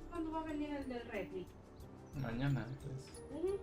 ¿Cuándo va a venir el del refri? Mañana, pues. Ujú.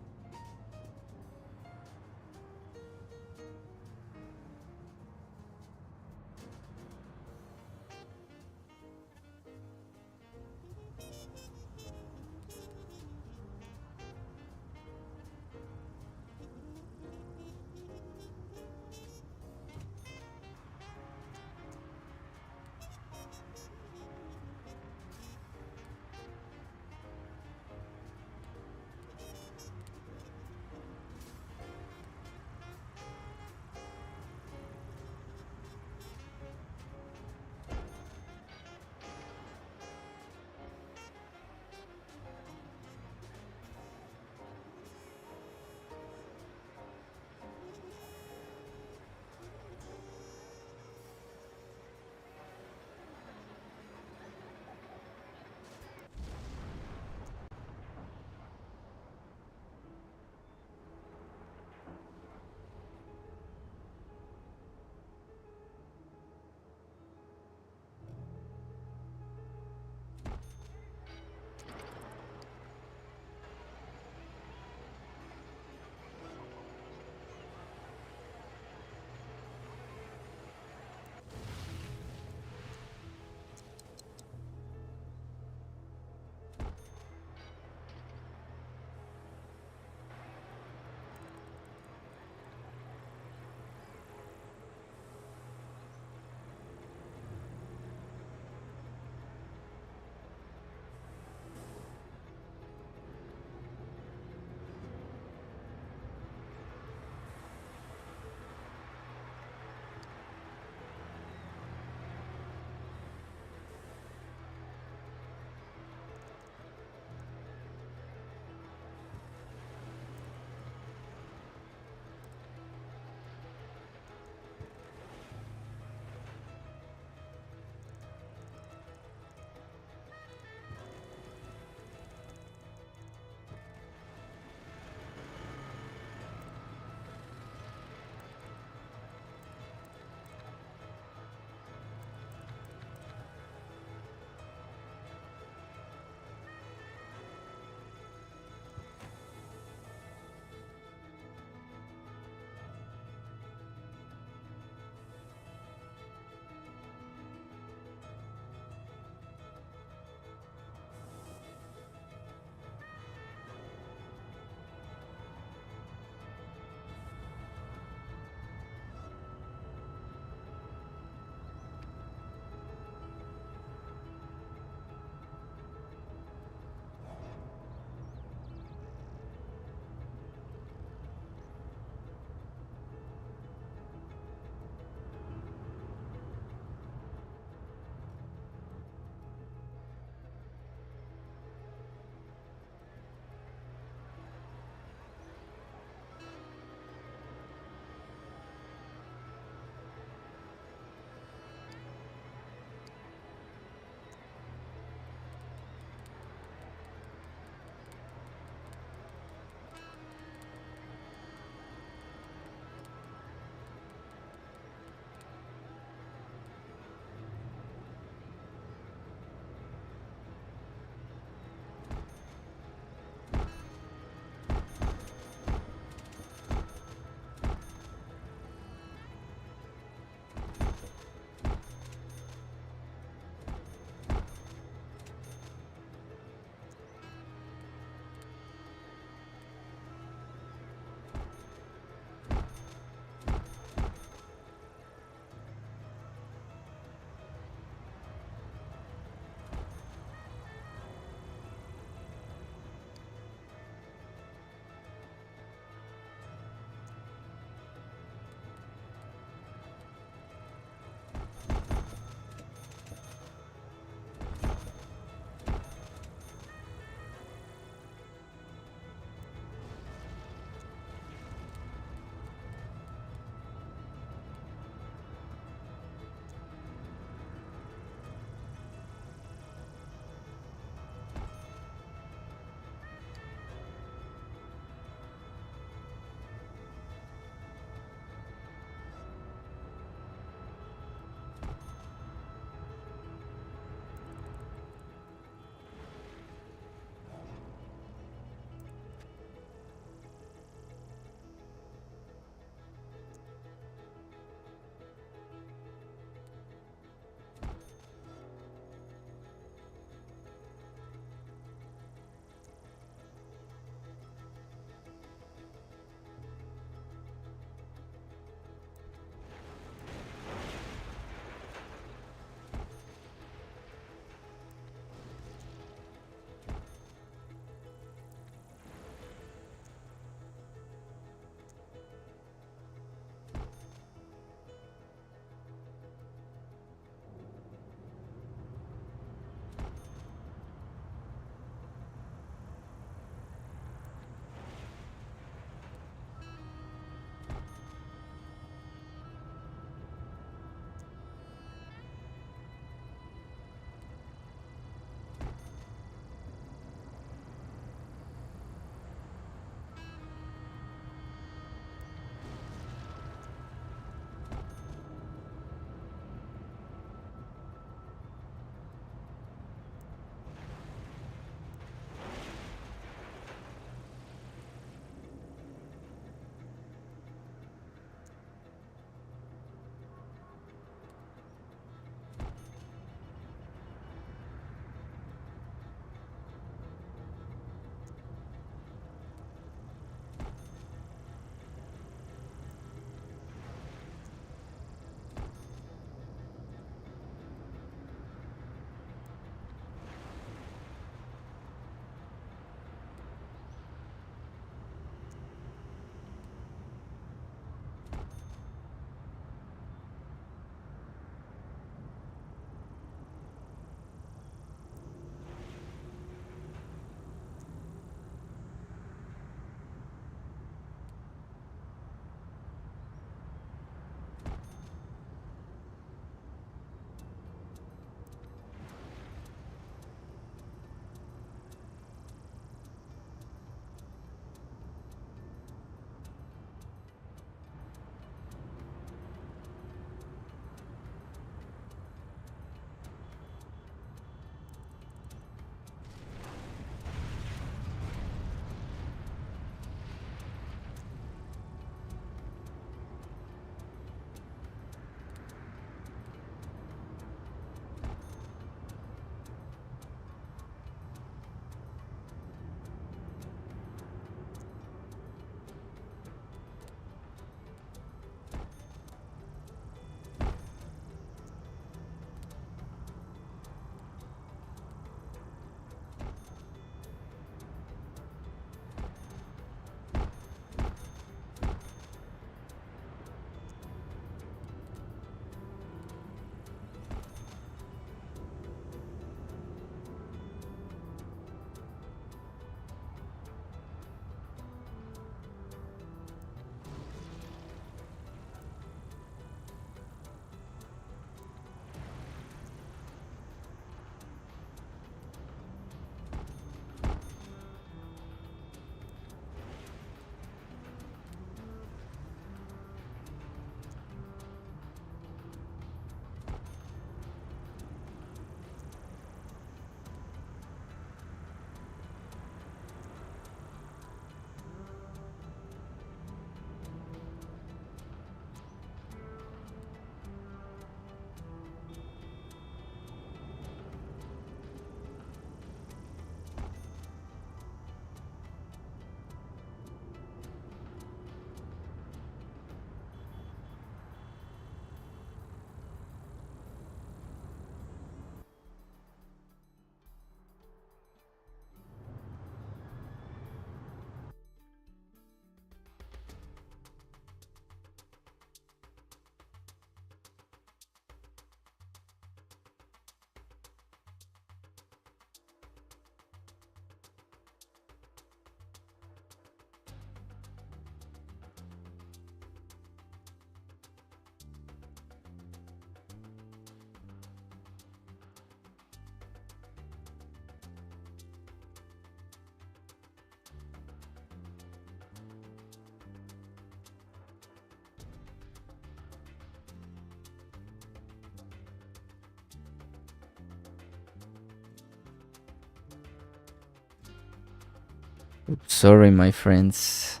Sorry, my friends.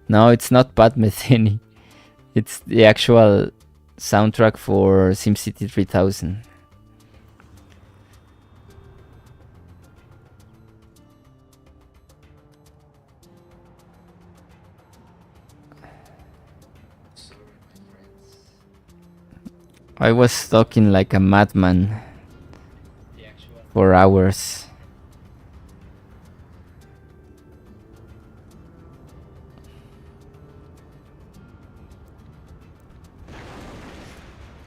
No, it's not Pat Metheny. It's the actual soundtrack for SimCity 3000. I was talking like a madman for hours.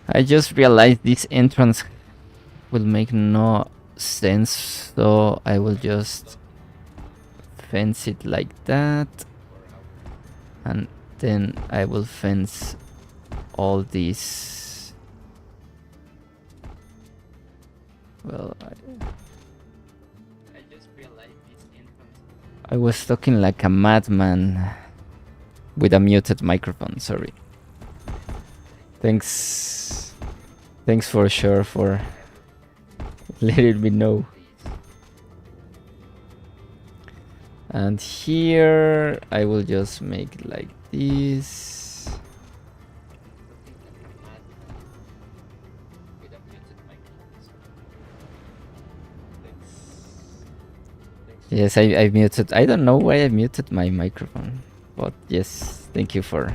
I just realized this entrance will make no sense, so I will just fence it like that, and then I will fence all these. Well, I just realized this entrance. I was talking like a madman with a muted microphone, sorry. Thanks for sure for letting me know. And here I will just make it like this. Yes, I muted. I don't know why I muted my microphone, but yes, thank you for.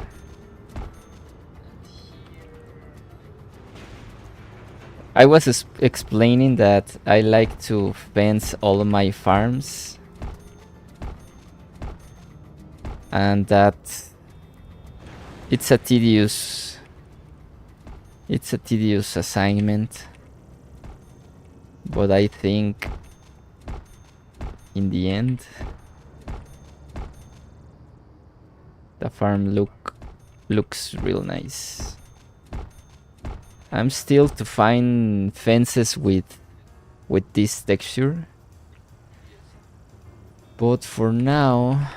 I was explaining that I like to fence all my farms, and that it's a tedious assignment, but I think in the end the farm looks real nice. I'm still to find fences with this texture, but for now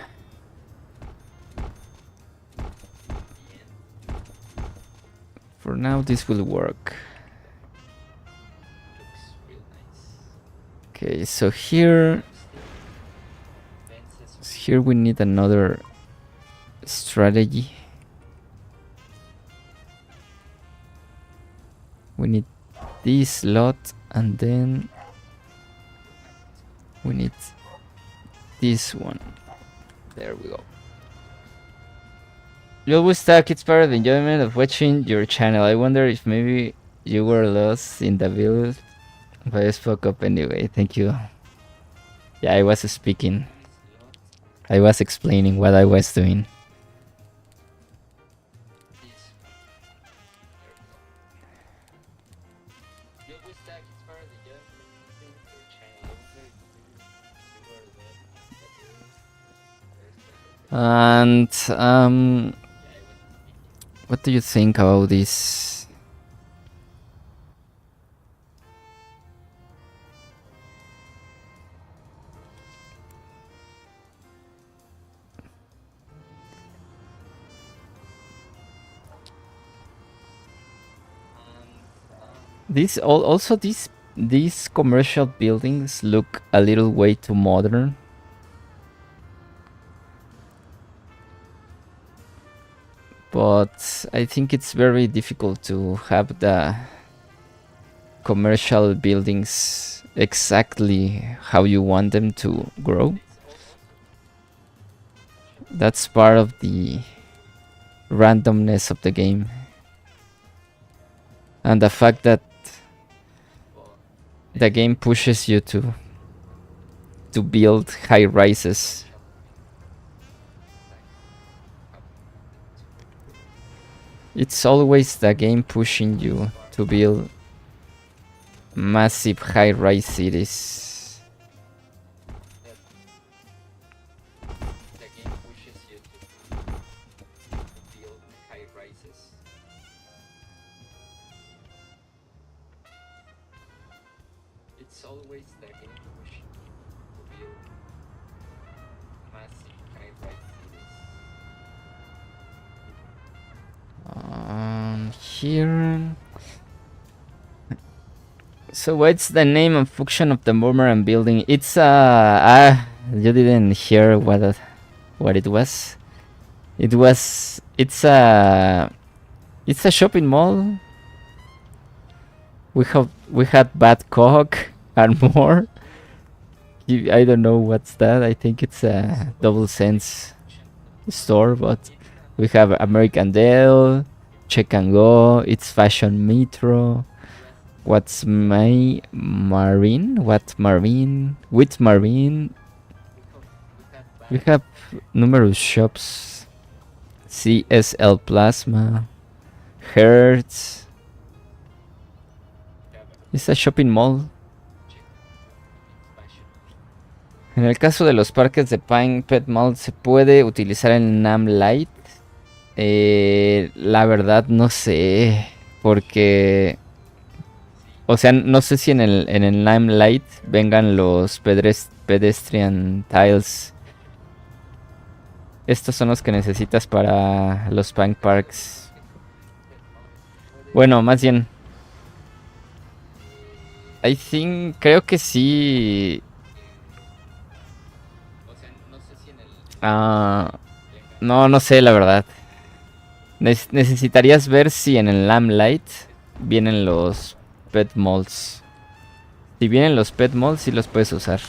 this will work. Okay, so here we need another strategy. We need this lot, and then we need this one. There we go. You always talk, it's part of the enjoyment of watching your channel. I wonder if maybe you were lost in the build, but I spoke up anyway. Thank you. Yeah, I was speaking. I was explaining what I was doing. And what do you think about this? These commercial buildings look a little way too modern. But I think it's very difficult to have the commercial buildings exactly how you want them to grow. That's part of the randomness of the game, and the fact that the game pushes you to build high rises. It's always the game pushing you to build massive high-rise cities. The game pushes you to build high rises. It's always the game pushing you to build massive high-rise cities. Here. So what's the name and function of the boomerang building? It's You didn't hear what it was. It's a shopping mall. We had bad cock and more. I don't know what's that. I think it's a Double Sense store, but we have American Dale, Check and Go. It's Fashion Metro. What's my Marine? What Marine? With Marine. We have numerous shops. CSL Plasma, Hertz. It's a shopping mall. En el caso de los parques de Pine Pet Mall, ¿se puede utilizar el NAM Lite? La verdad no sé, porque... O sea, no sé si en el NAM Lite vengan los pedestrian tiles. Estos son los que necesitas para los Pine Parks. Bueno, más bien... creo que sí... no sé la verdad. Necesitarías ver si en el Lamplight vienen los Pet Malls. Si vienen los Pet Malls, sí los puedes usar.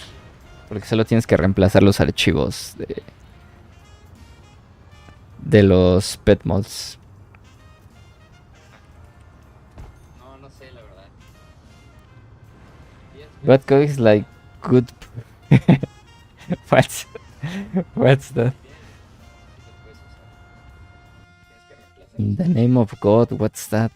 Porque solo tienes que reemplazar los archivos de los Pet Malls. No sé la verdad. Bad Code is like good... What's that? In the name of God, what's that?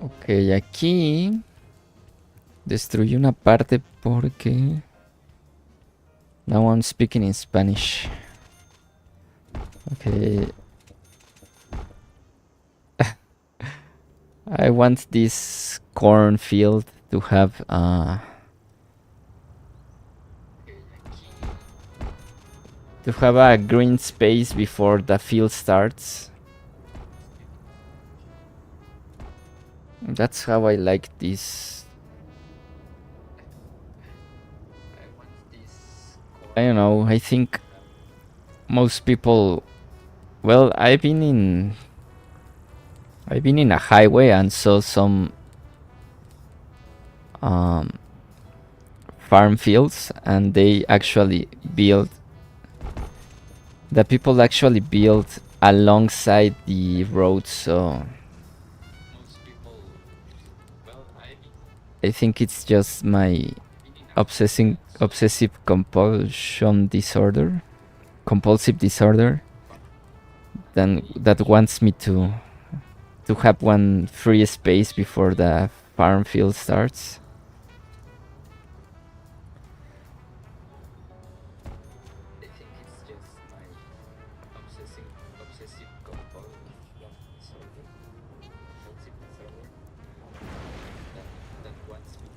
Ok, aquí destruí una parte porque... Now I'm speaking in Spanish. Okay. I want this cornfield to have a green space before the field starts. That's how I like this. I don't know, I think most people... Well, I've been in a highway and saw some farm fields, and they actually build... The people actually built alongside the road, so... I think it's just my obsessive compulsive disorder that wants me to have one free space before the farm field starts. I think it's just my obsessive compulsive disorder that wants me to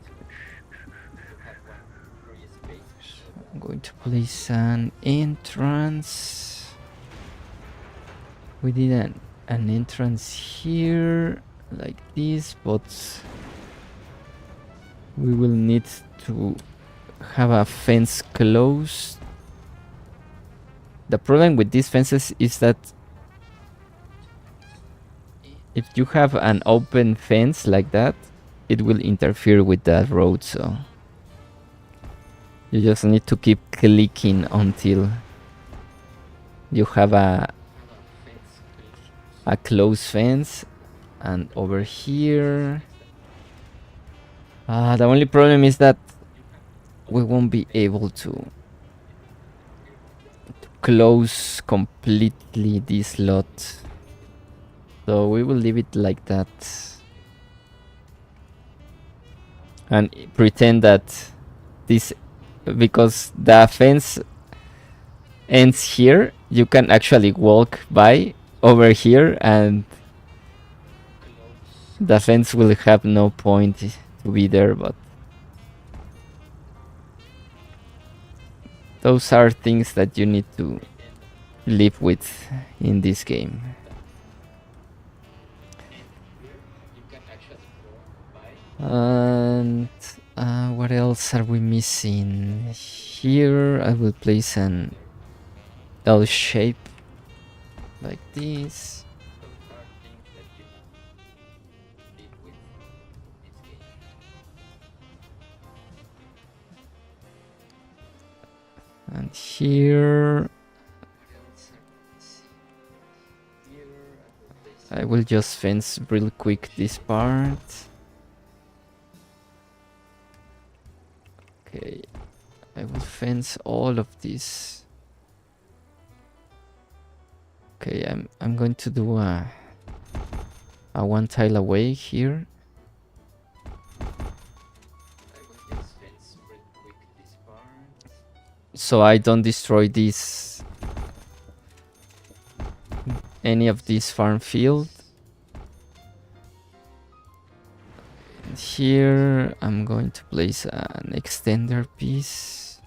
have one free space. I'm going to place an entrance. We did an entrance here like this, but we will need to have a fence closed. The problem with these fences is that if you have an open fence like that, it will interfere with the road, so you just need to keep clicking until you have a closed fence. And over here, the only problem is that we won't be able to close completely this lot, so we will leave it like that and pretend that this, because the fence ends here, you can actually walk by over here and the fence will have no point to be there, but those are things that you need to live with in this game. And what else are we missing? Here I will place an L shape like this. And here I will just fence real quick this part. Okay, I will fence all of this. Okay, I'm going to do a one tile away here. So I don't destroy this any of this farm field. And here I'm going to place an extender piece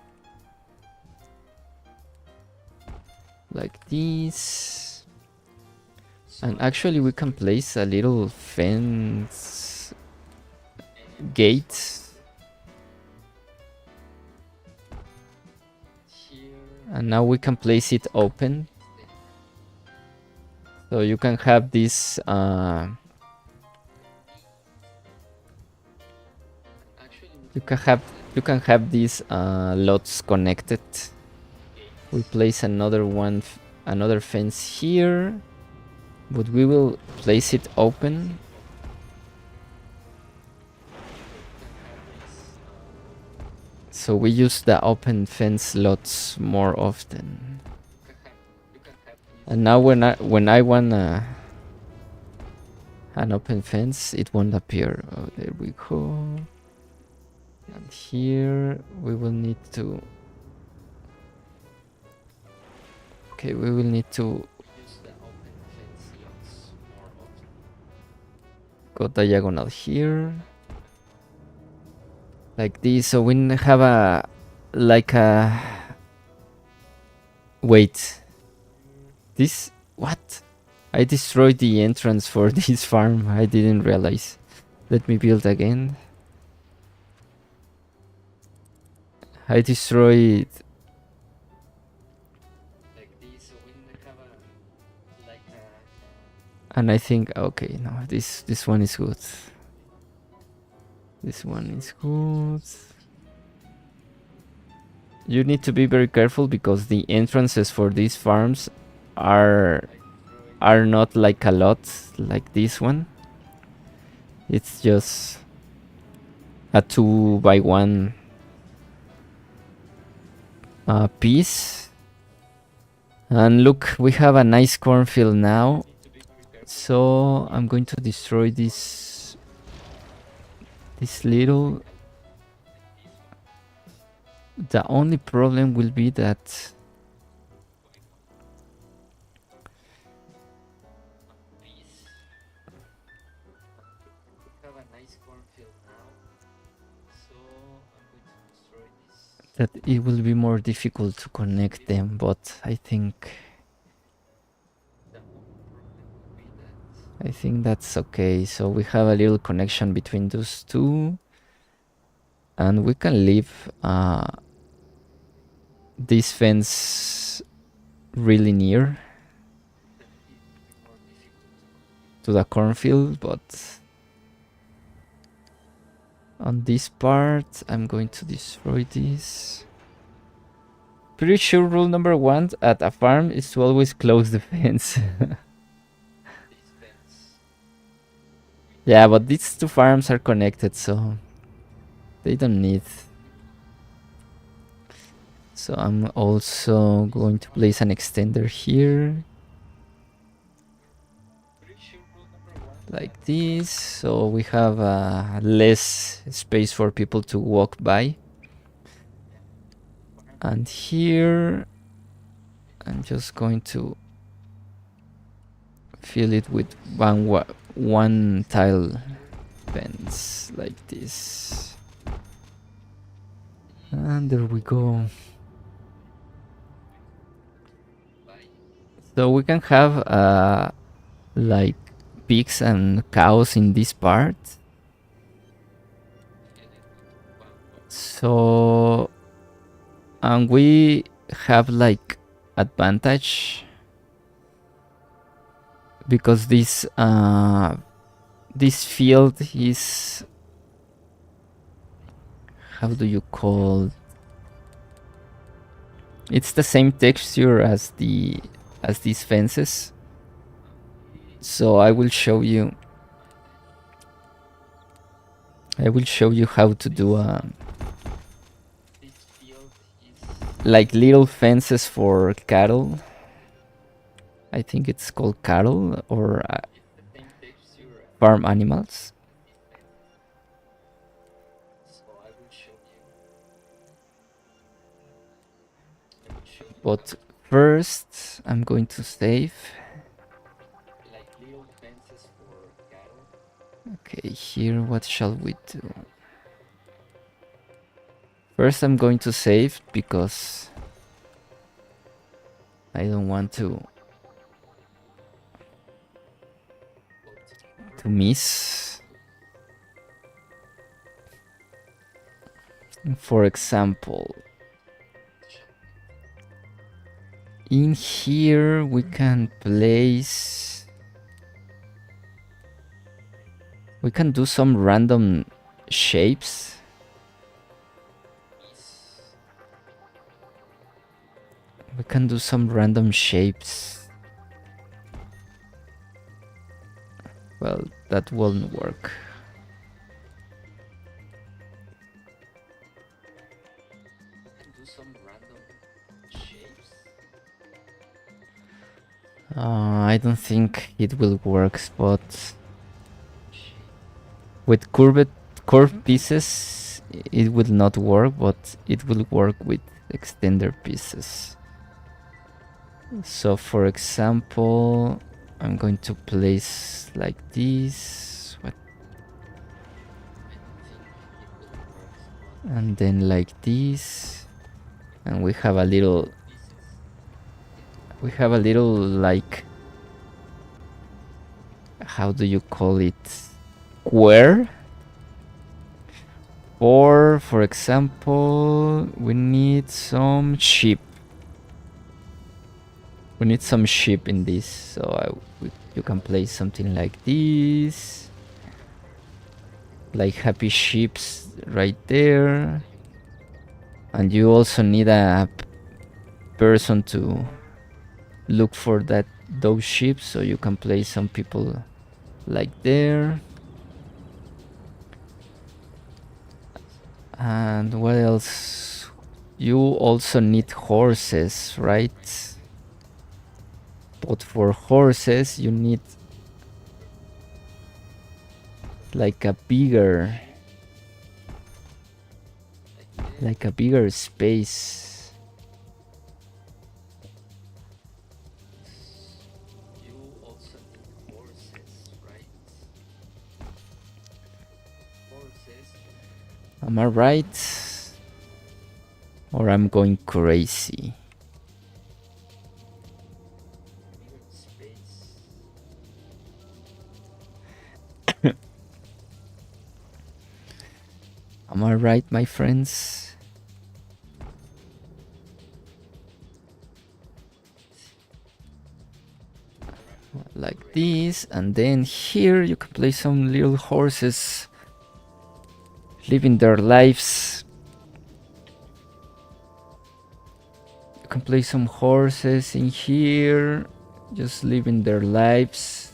like this. And actually we can place a little fence gate. And now we can place it open. So you can have this you can have these lots connected. We place another fence here, but we will place it open. So we use the open fence lots more often. And now when I want an open fence, it won't appear. Oh, there we go. And here we will need to. Okay, we will need to go diagonal here. Like this, so we have a wait. This what? I destroyed the entrance for this farm. I didn't realize. Let me build again. I destroyed. And I think okay, no, this one is good. This one is good. You need to be very careful because the entrances for these farms are not like a lot like this one. It's just a 2x1 piece. And look, we have a nice cornfield now. So I'm going to destroy this little. The only problem will be that it will be more difficult to connect them, but I think that's okay. So we have a little connection between those two, and we can leave this fence really near to the cornfield, but on this part I'm going to destroy this. Pretty sure rule number 1 at a farm is to always close the fence. Yeah, but these two farms are connected, so they don't need. So I'm also going to place an extender here. Like this, so we have less space for people to walk by. And here I'm just going to fill it with one tile fence like this. And there we go. So we can have like pigs and cows in this part. So and we have like advantage because this field is, how do you call, it's the same texture as these fences. So I will show you how to do like little fences for cattle. I think it's called cattle or farm animals. But first, I'm going to save. Okay, here, what shall we do? First, I'm going to save because I don't want to miss. For example, in here we can place, we can do some random shapes. We can do some random shapes. Well, that won't work. I don't think it will work, but with curved pieces it will not work, but it will work with extender pieces. So for example, I'm going to place like this, and then like this, and we have a little like, how do you call it, square. Or for example, we need some sheep. We need some sheep in this, so you can place something like this, like happy sheeps right there. And you also need a person to look for those sheep, so you can place some people like there. And what else? You also need horses, right? But for horses you need like a bigger space. You also need horses, right? Horses. Am I right? Or I'm going crazy? Am I right, my friends? Like this, and then here you can place some little horses living their lives. You can place some horses in here, just living their lives.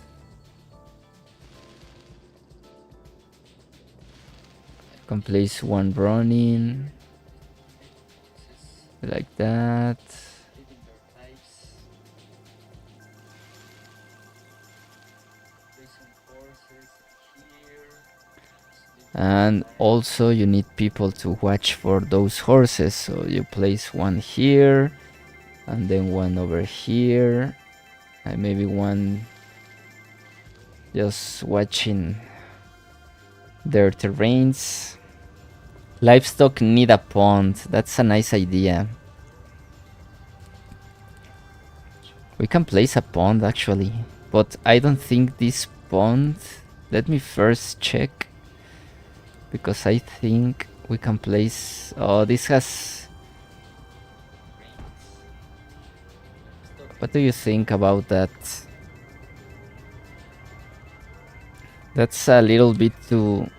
You can place one running like that. And also you need people to watch for those horses, so you place one here, And then one over here. And maybe one just watching their terrains. Livestock need a pond. That's a nice idea. We can place a pond actually, but I don't think this pond... Let me first check, because I think we can place... Oh, this has... What do you think about that? That's a little bit too...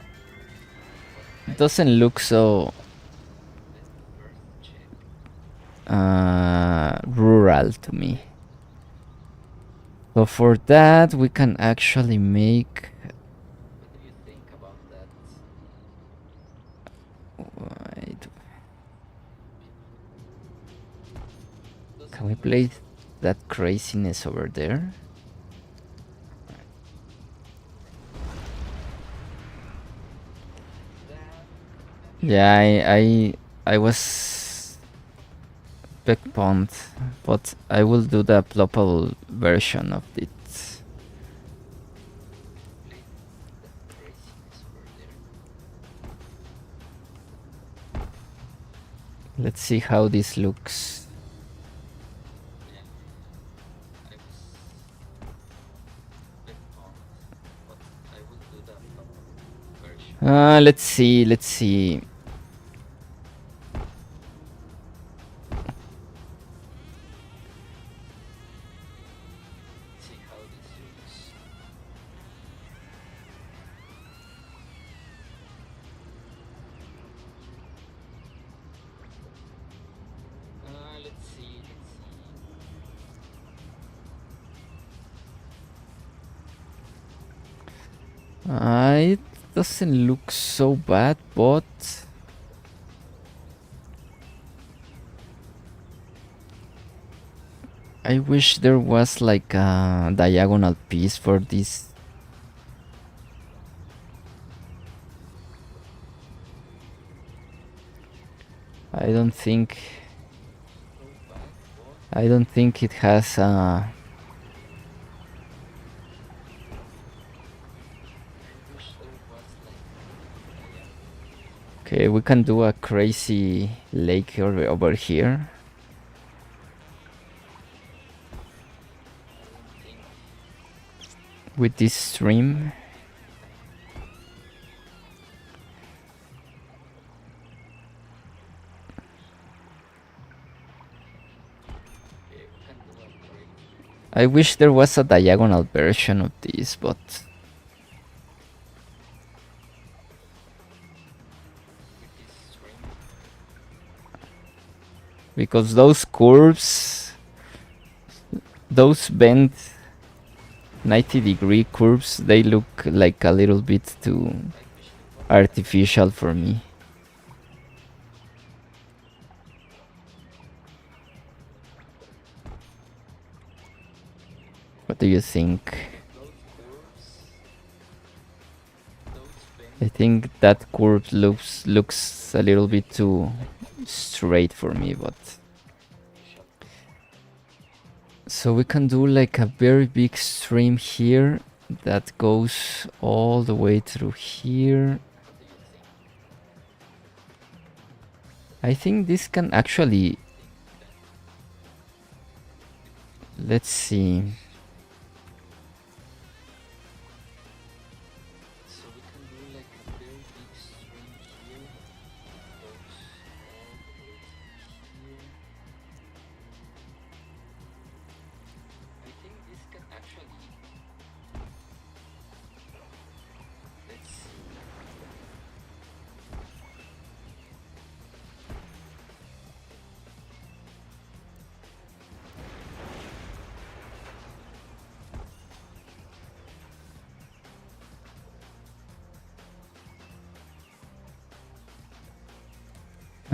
It doesn't look so... rural to me. So for that, we can actually make... What do you think about that? Wait. Can we place that craziness over there? Yeah, I was back pond, but I will do the ploppable version of it. Let's see how this looks. Let's see. It doesn't look so bad, but I wish there was like a diagonal piece for this. I don't think it has a... Okay, we can do a crazy lake over here. With this stream. I wish there was a diagonal version of this, but... Because those curves, those bent 90-degree curves, they look like a little bit too artificial for me. What do you think? I think that curve looks a little bit too straight for me, but... So we can do like a very big stream here that goes all the way through here. I think this can actually... Let's see.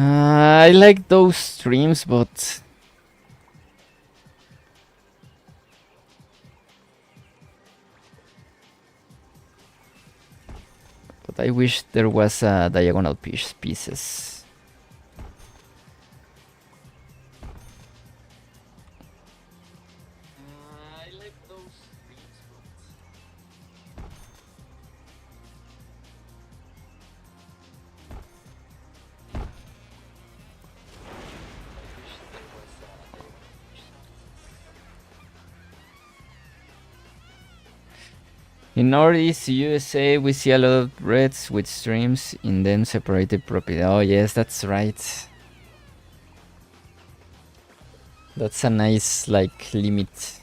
I like those streams, but... But I wish there was a diagonal pieces. In Northeast USA, we see a lot of reds with streams in them separated property. Oh yes, that's right. That's a nice like limit.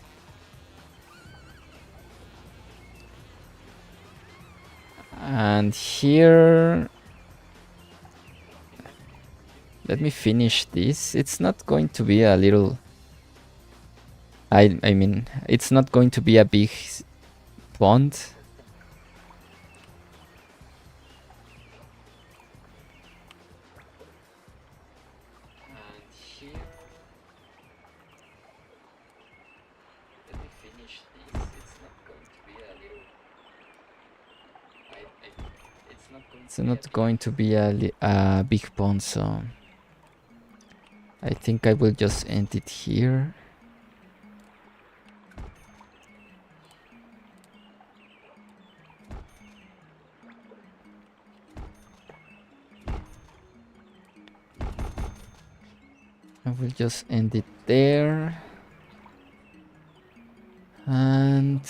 And here, let me finish this. It's not going to be a little. I mean, it's not going to be a big pond. It's not going to be a big pond, so I think I will just end it here. I will just end it there. And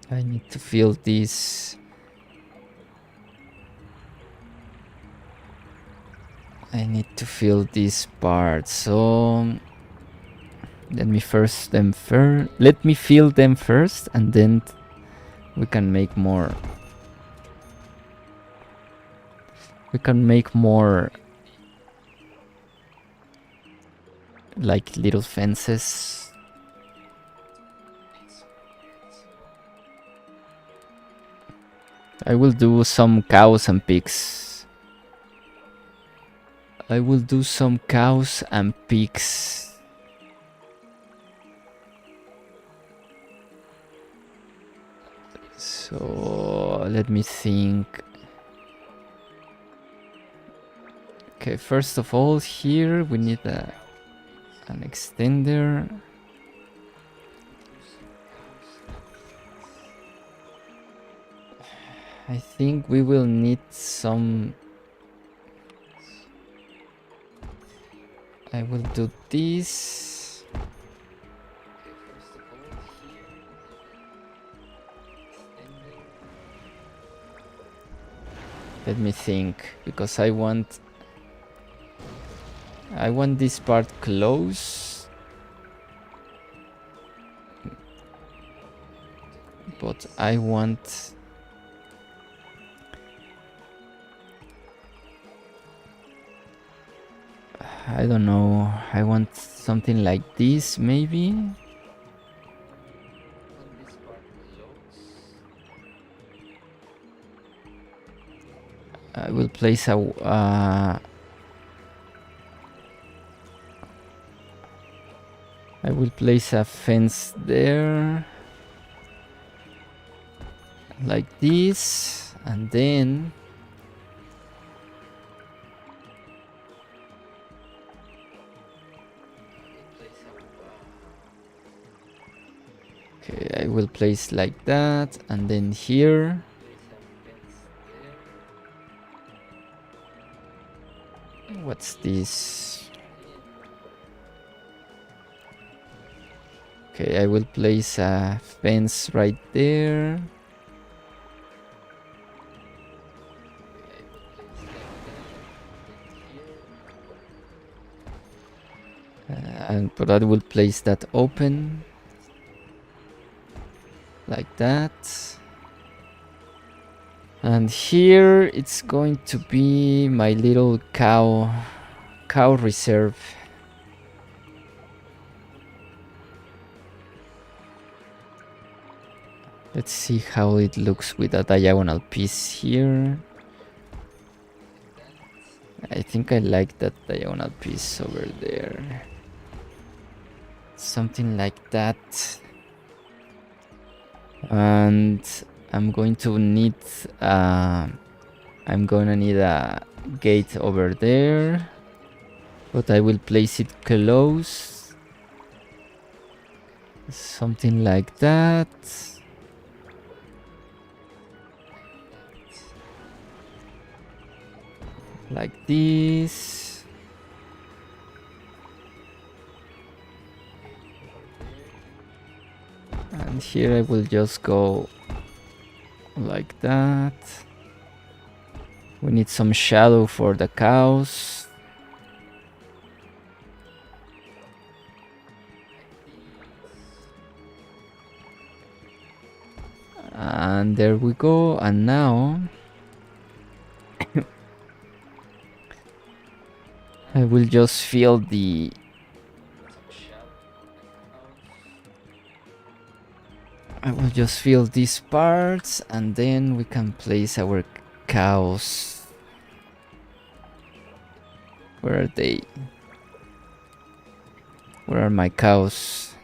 I need to fill this. I need to fill this part. So let me first them first. Let me fill them first, and then we can make more. We can make more like little fences. I will do some cows and pigs. I will do some cows and pigs. So let me think. Okay, first of all, here we need an extender. I think we will need some. I will do this. Let me think, because I want this part close, but I want I don't know, I want something like this maybe. I will place a I will place a fence there like this, and then okay, I will place like that, and then here what's this? Okay, I will place a fence right there. But I will place that open like that. And here it's going to be my little cow reserve. Let's see how it looks with a diagonal piece here. I think I like that diagonal piece over there. Something like that. And I'm going to need a gate over there, but I will place it close. Something like that. Like this. And here I will just go like that. We need some shadow for the cows. And there we go. And now I will just fill the these parts, and then we can place our cows. Where are they? Where are my cows?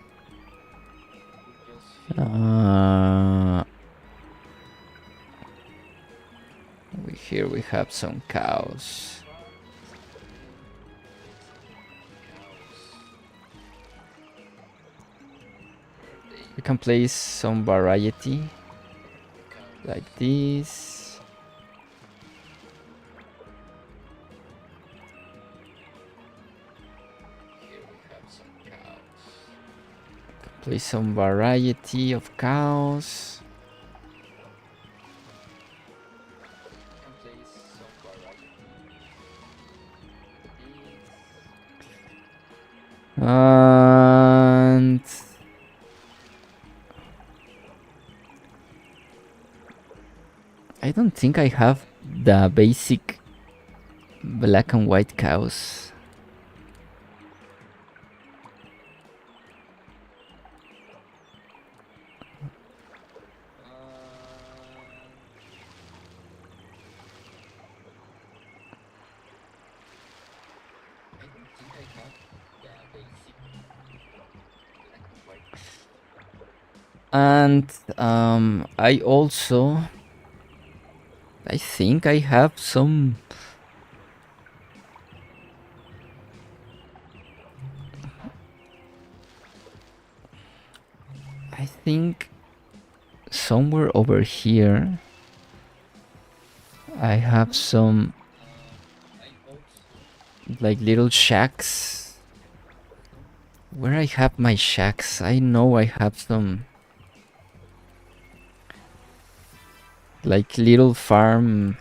Here we have some cows. We can place some variety like this. Place some variety of cows. And I don't think I have the basic black and white cows. And I think I have some I think somewhere over here I have some like little shacks. Where I have my shacks, I know I have some like little farm.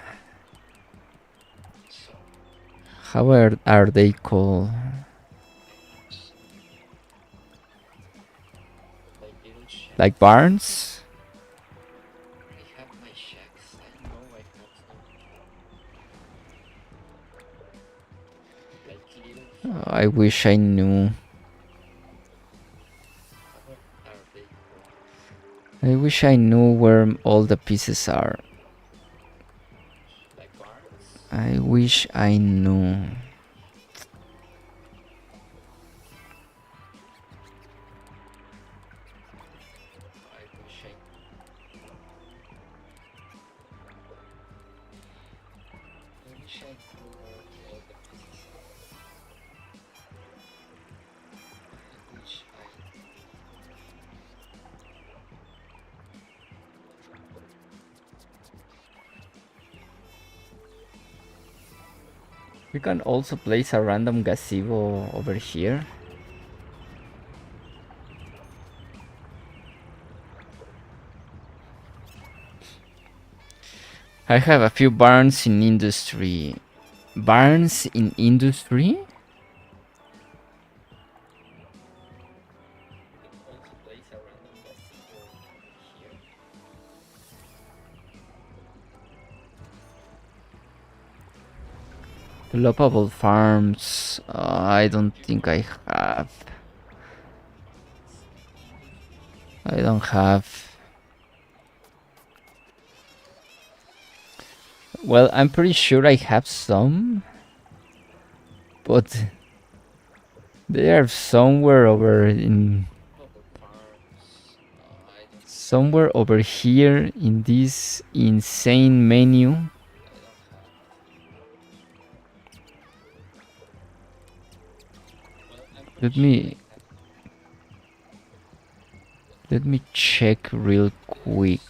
How are they called? Like barns? Oh, I wish I knew. I wish I knew where all the pieces are. I wish I knew. We can also place a random gazebo over here. I have a few barns in industry. Barns in industry? Developable farms. I don't think I have. I don't have. Well, I'm pretty sure I have some, but they are somewhere over here in this insane menu. Let me check real quick.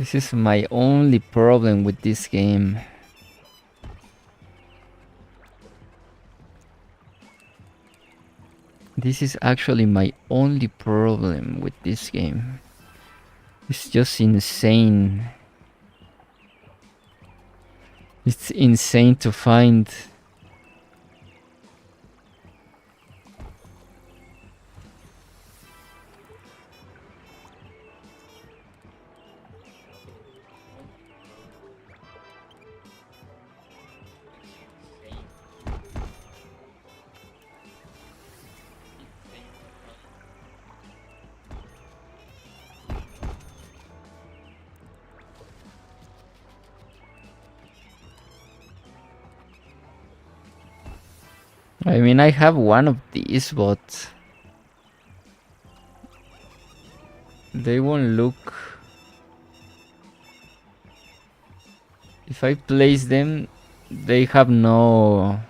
This is my only problem with this game. This is actually my only problem with this game. It's just insane. It's insane to find. I mean, I have one of these, but they won't look. If I place them, they have no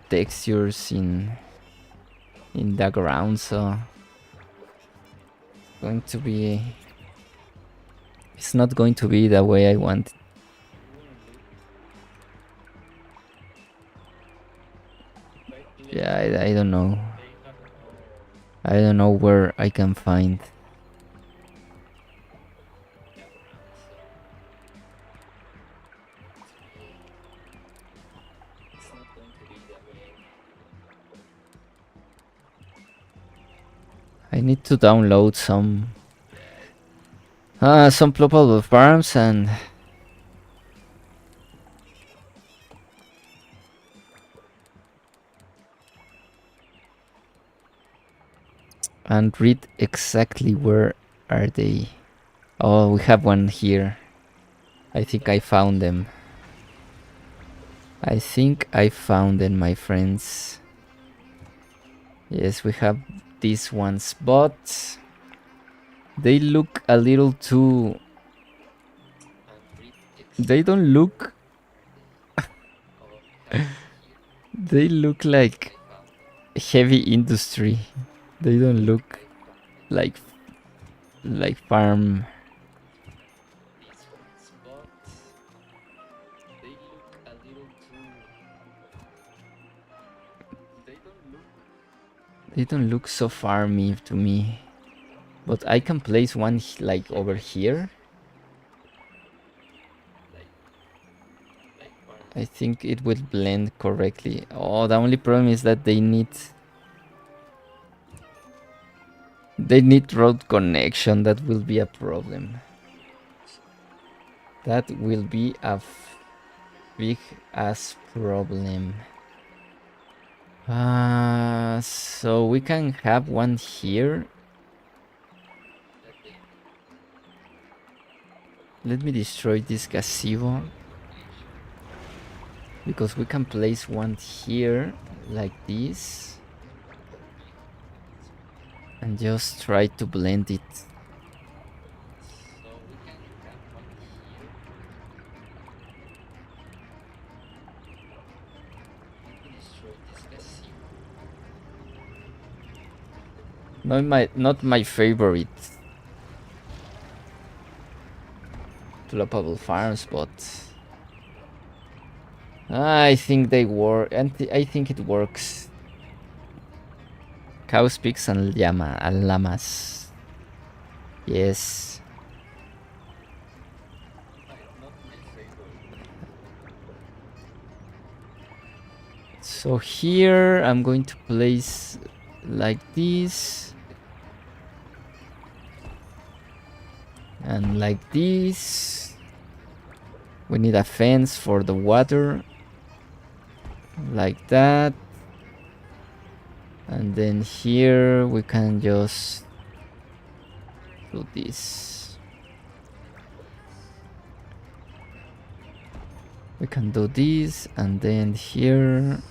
textures in the ground, so it's not going to be the way I want. Yeah, I don't know. I don't know where I can find. I need to download some ploppable farms and read exactly where are they. Oh, we have one here. I think I found them. I think I found them, my friends. Yes, we have these ones, but they look a little too... They don't look... They look like heavy industry. They don't look like farm. They don't look so farmy to me. But I can place one like over here. I think it will blend correctly. Oh, the only problem is that they need road connection. That will be a problem. That will be a big ass problem. So we can have one here. Let me destroy this gazebo, because we can place one here like this and just try to blend it. Not my favorite ploppable farms, but I think they work, and I think it works. Cows, pigs, and llamas. Yes. So here I'm going to place like this. And like this. We need a fence for the water. Like that. And then here we can just do this. We can do this, and then here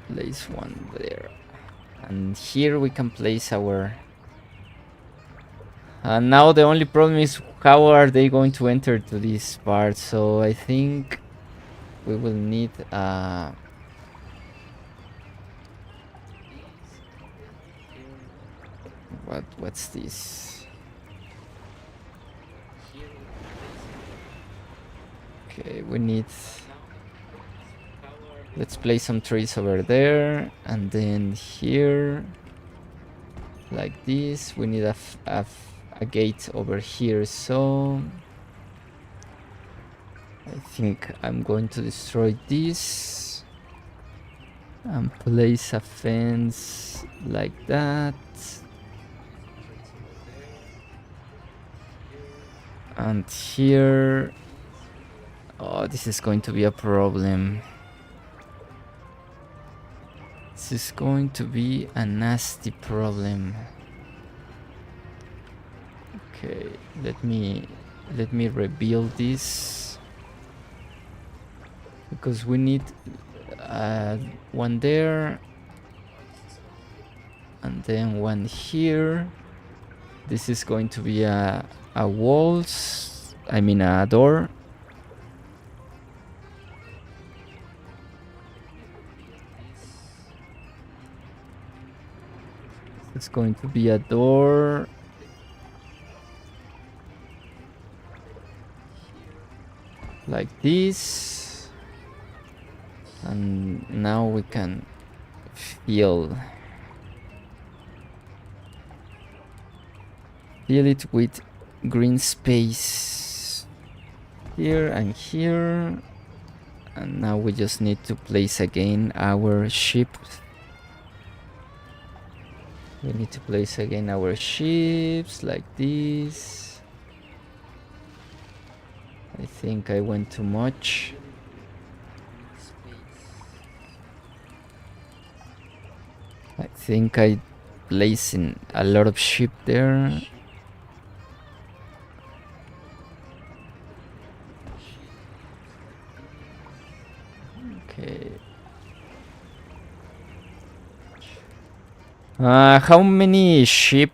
place one there. And here we can place our... And now the only problem is how are they going to enter to this part. So I think we will need what's this? Okay, we need... Let's place some trees over there, and then here, like this. We need a gate over here, so I think I'm going to destroy this and place a fence like that. And here... Oh, this is going to be a problem. This is going to be a nasty problem. Okay, let me rebuild this, because we need one there and then one here. This is going to be a walls, I mean a door. It's going to be a door. Like this. And now we can fill it with green space here and here. And now we just need to place again our ship. We need to place again our ships like this. I think I went too much. I think I placed in a lot of ship there. Okay. How many ship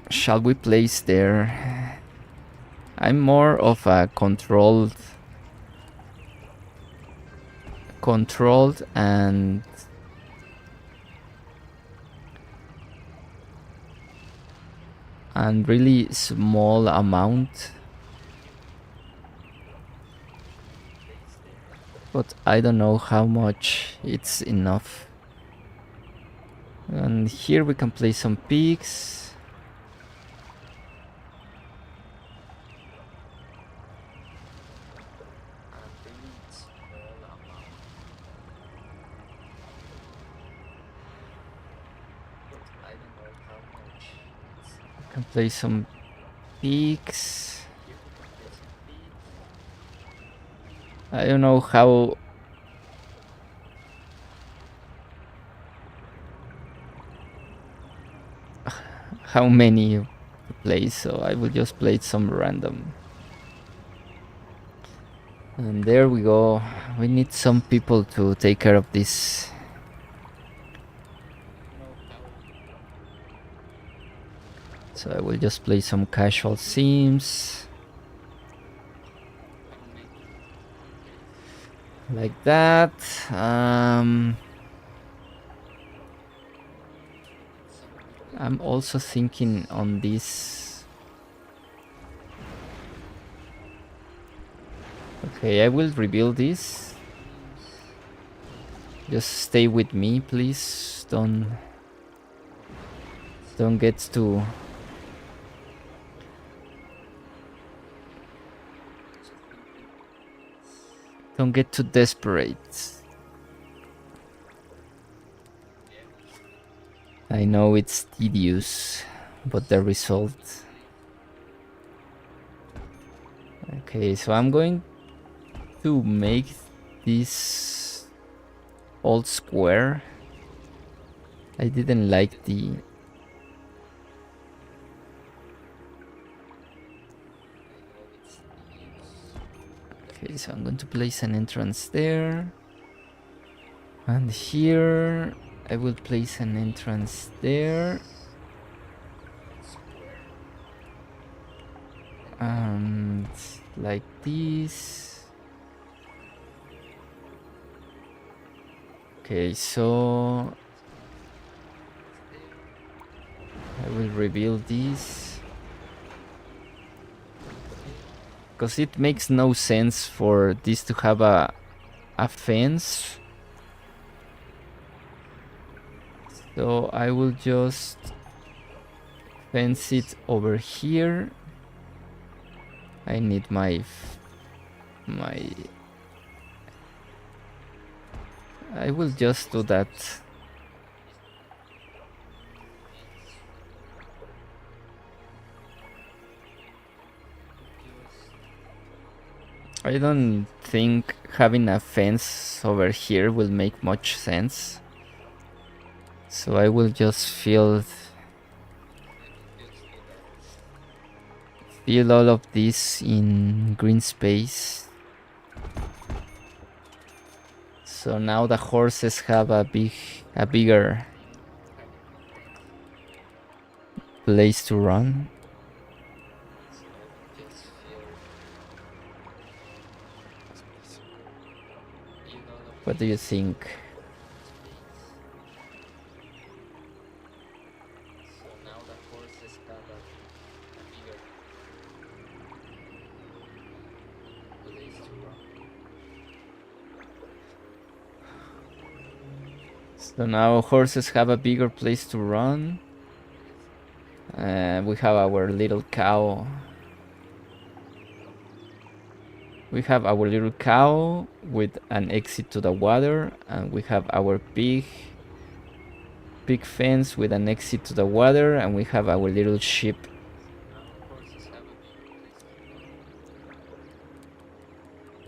shall we place there? I'm more of a controlled and really small amount. But I don't know how much it's enough. And here we can place some pigs. Can place some pigs. I don't know how many to place, so I will just place some random. And there we go. We need some people to take care of this. So I will just place some casual seams. Like that. I'm also thinking on this. Okay, I will rebuild this. Just stay with me, please. Don't get too... Don't get too desperate. I know it's tedious, but the result... Okay, so I'm going to make this all square. I didn't like the... Okay, so I'm going to place an entrance there. And here I will place an entrance there. And like this. Okay, so I will rebuild this. Because it makes no sense for this to have a fence. So I will just fence it over here. I need my I will just do that. I don't think having a fence over here will make much sense. So I will just fill all of this in green space. So now the horses have a bigger place to run. What do you think? So now horses have a bigger place to run. We have our little cow. We have our little cow with an exit to the water, and we have our big fence with an exit to the water, and we have our little sheep.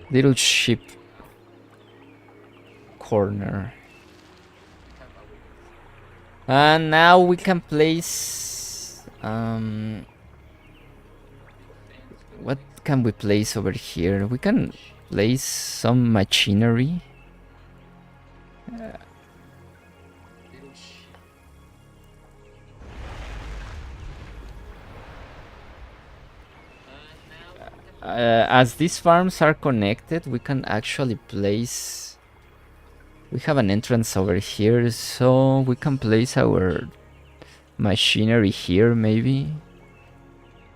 Little sheep corner. And now we can place what can we place over here? We can place some machinery. As these farms are connected, we can actually place. We have an entrance over here, so we can place our machinery here, maybe.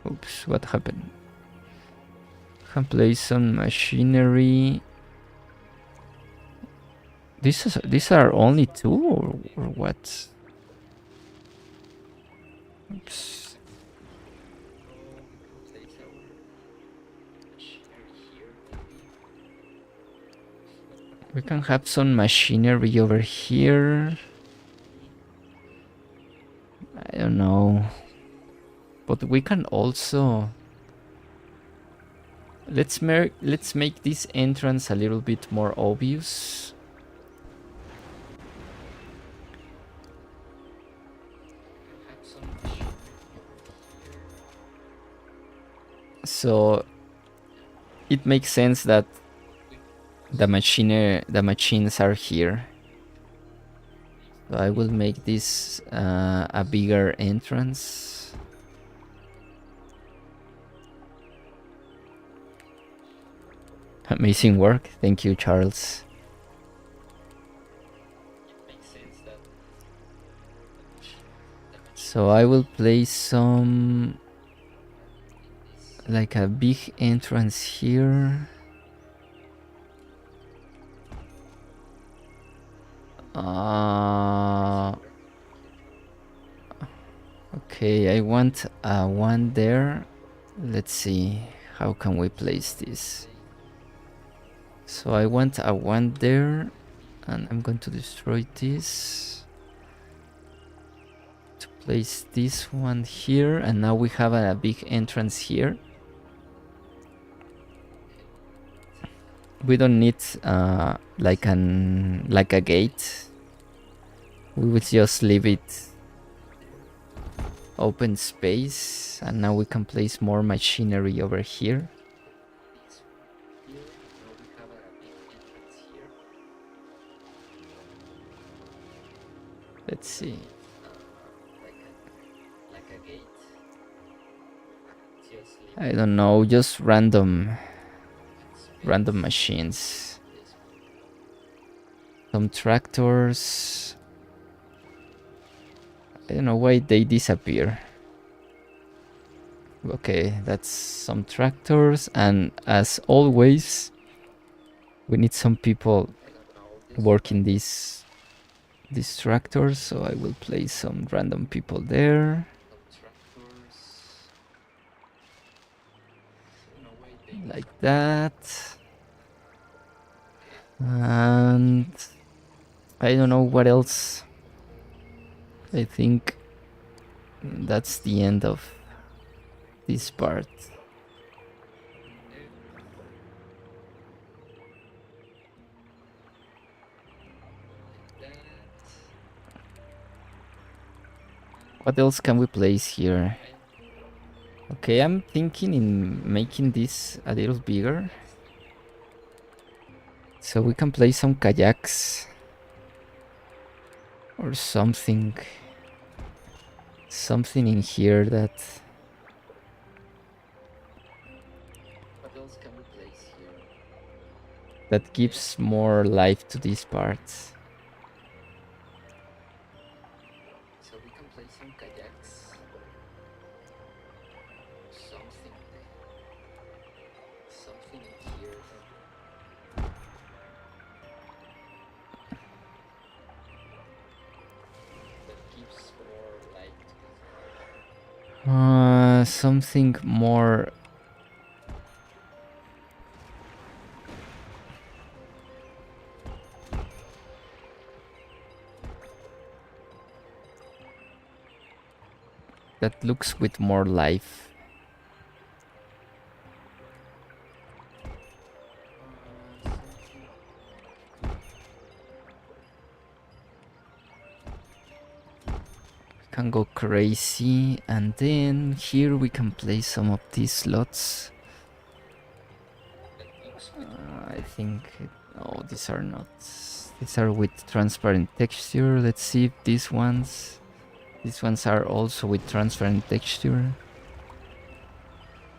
Oops, what happened? We can place some machinery. These are only two, or what? Oops. We can have some machinery over here. I don't know. But we can also... Let's make this entrance a little bit more obvious. So it makes sense that the machines are here. So I will make this a bigger entrance. Amazing work. Thank you, Charles. So I will place some... like a big entrance here. Okay, I want one there. Let's see, how can we place this? So I want a one there, and I'm going to destroy this to place this one here, and now we have a big entrance here. We don't need like a gate. We will just leave it open space, and now we can place more machinery over here. Let's see. I don't know, just random machines. Some tractors. I don't know why they disappear. Okay, that's some tractors, and as always, we need some people working these tractors, so I will place some random people there. Like that. And I don't know what else. I think that's the end of this part. What else can we place here? Okay, I'm thinking in making this a little bigger. So we can place some kayaks. Or something. Something in here that... What else can we place here? That gives more life to these parts. So we can place some kayaks. Something in here that gives more light. Something more... that looks with more life. Can go crazy, and then here we can place some of these slots. I think no, these are not. These are with transparent texture. Let's see if these ones are also with transparent texture.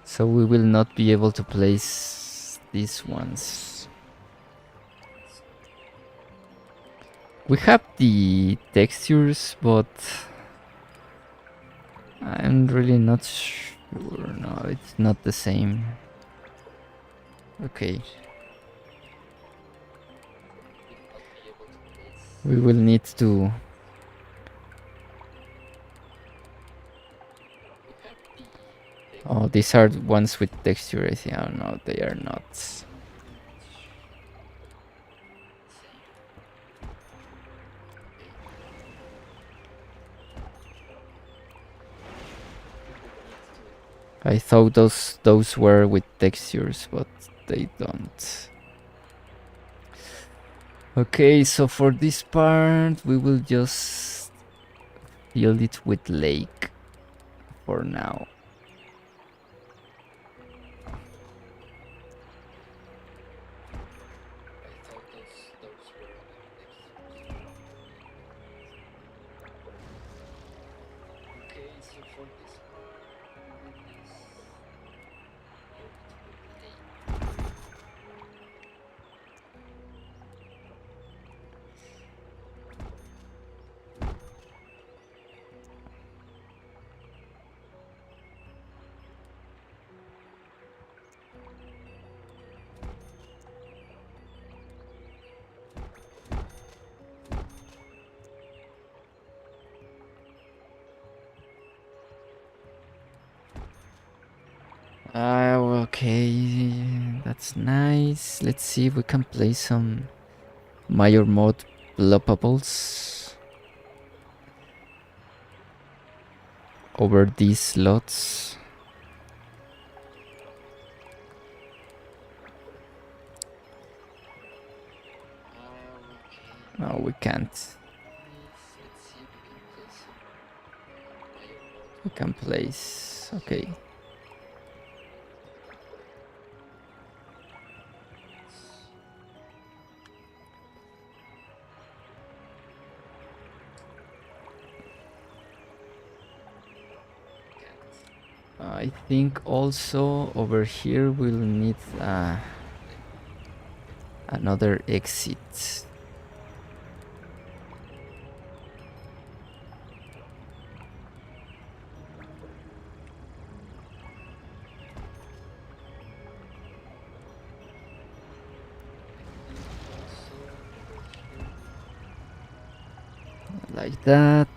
So we will not be able to place these ones. We have the textures, but I'm really not sure. No, it's not the same. Okay. We will need to... Oh, these are ones with texture, I think. Oh no, they are not. I thought those were with textures, but they don't. Okay, so for this part, we will just fill it with lake for now. Okay, that's nice. Let's see if we can play some major mode bloppables over these slots. No, we can't. We can place. Okay. I think also over here we'll need another exit. like that.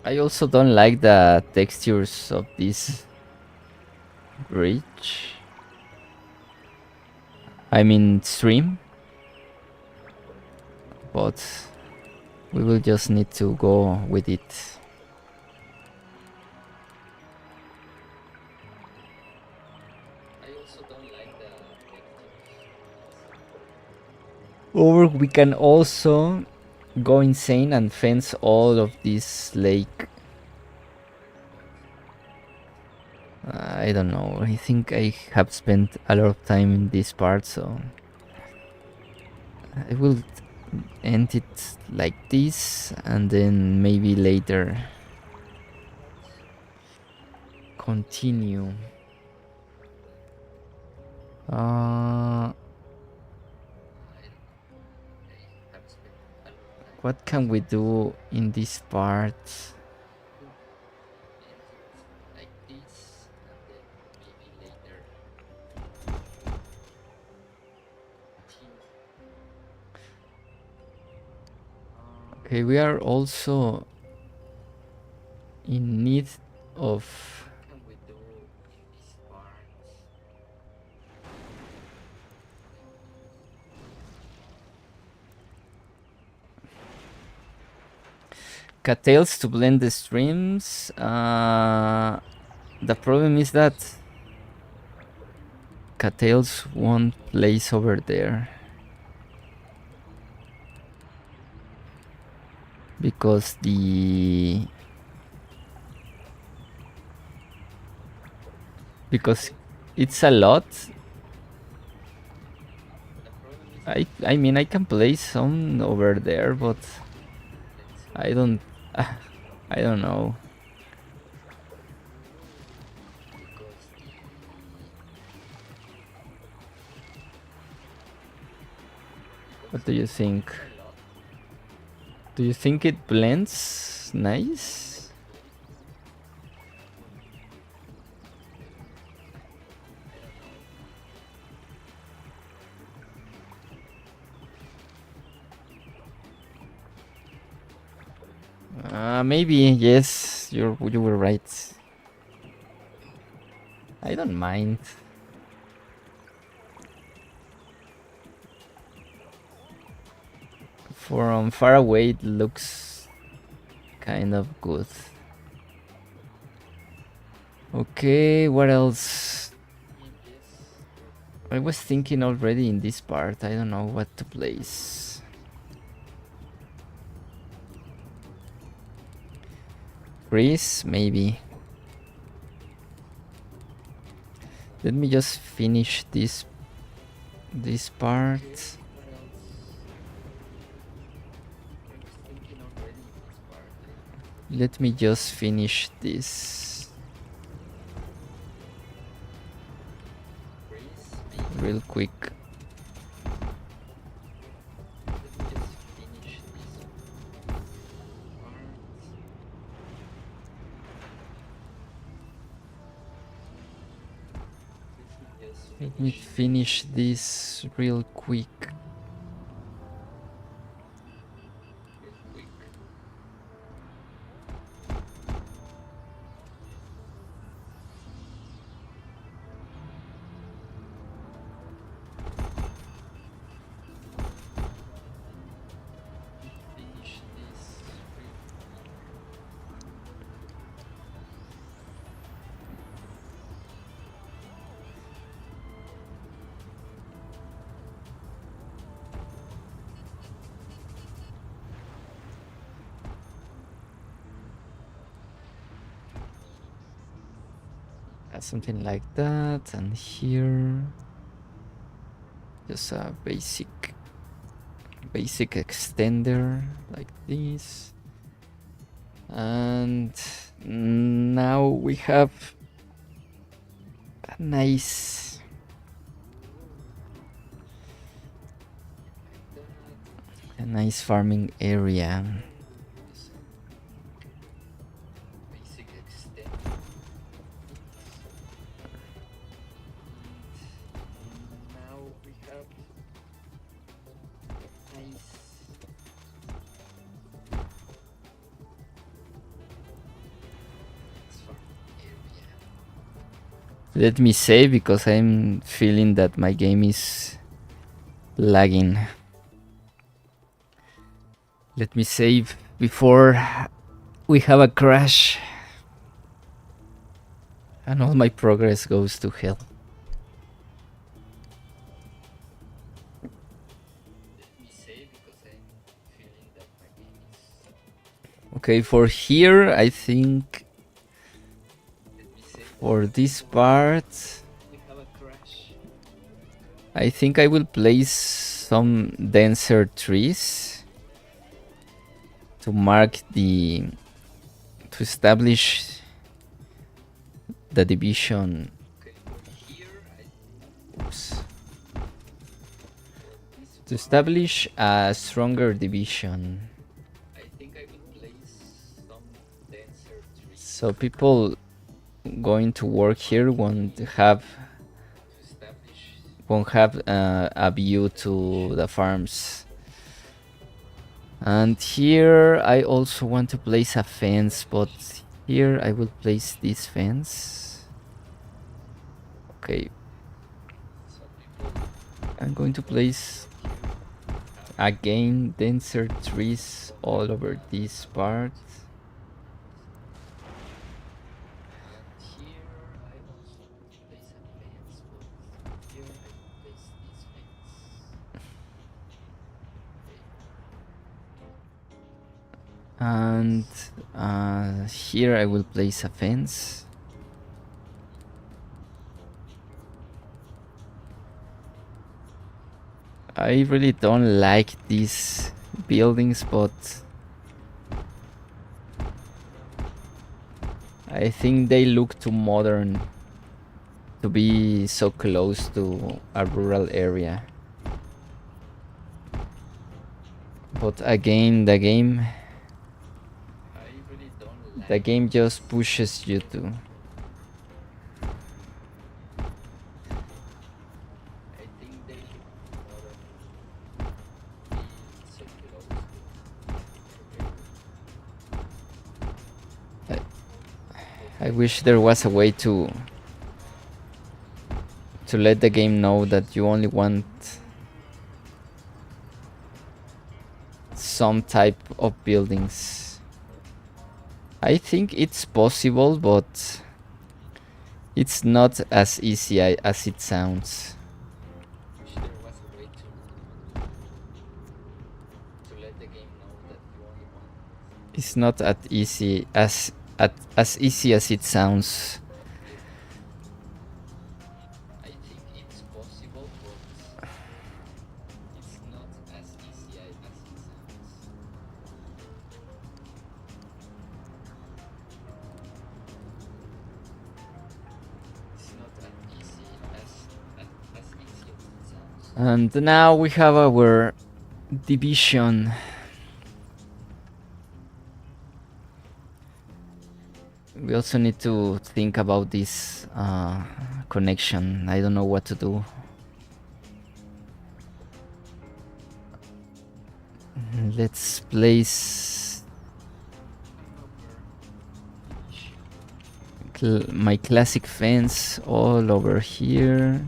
I also don't like the textures of this bridge. I mean stream. But we will just need to go with it. Or we can also go insane and fence all of this lake. I don't know. I think I have spent a lot of time in this part, so I will end it like this, and then maybe later continue. What can we do in this part? Okay, we are also in need of cattails to blend the streams. The problem is that cattails won't place over there because it's a lot. I mean I can place some over there, but I don't know. What do you think? Do you think it blends nice? Maybe, yes, you were right. I don't mind. From far away it looks kind of good. Okay, what else? I was thinking already in this part, I don't know what to place. Grease, maybe. Let me just finish this part. Let me just finish this real quick. Let me finish this real quick. Something like that, and here just a basic extender like this, and now we have a nice farming area. Let me save because I'm feeling that my game is lagging. Let me save before we have a crash and all my progress goes to hell. Okay, for here, I think for this part, I think I will place some denser trees to mark to establish the division. Oops. To establish a stronger division. So people going to work here won't have a view to the farms. And here I also want to place a fence, but here I will place this fence. Okay. I'm going to place again denser trees all over this part. And here I will place a fence. I really don't like these buildings, but I think they look too modern to be so close to a rural area. But again, the game just pushes you to. I wish there was a way to let the game know that you only want some type of buildings. I think it's possible, but it's not as easy as it sounds. It's not as easy as easy as it sounds. And now we have our division. We also need to think about this connection. I don't know what to do. Let's place my classic fence all over here.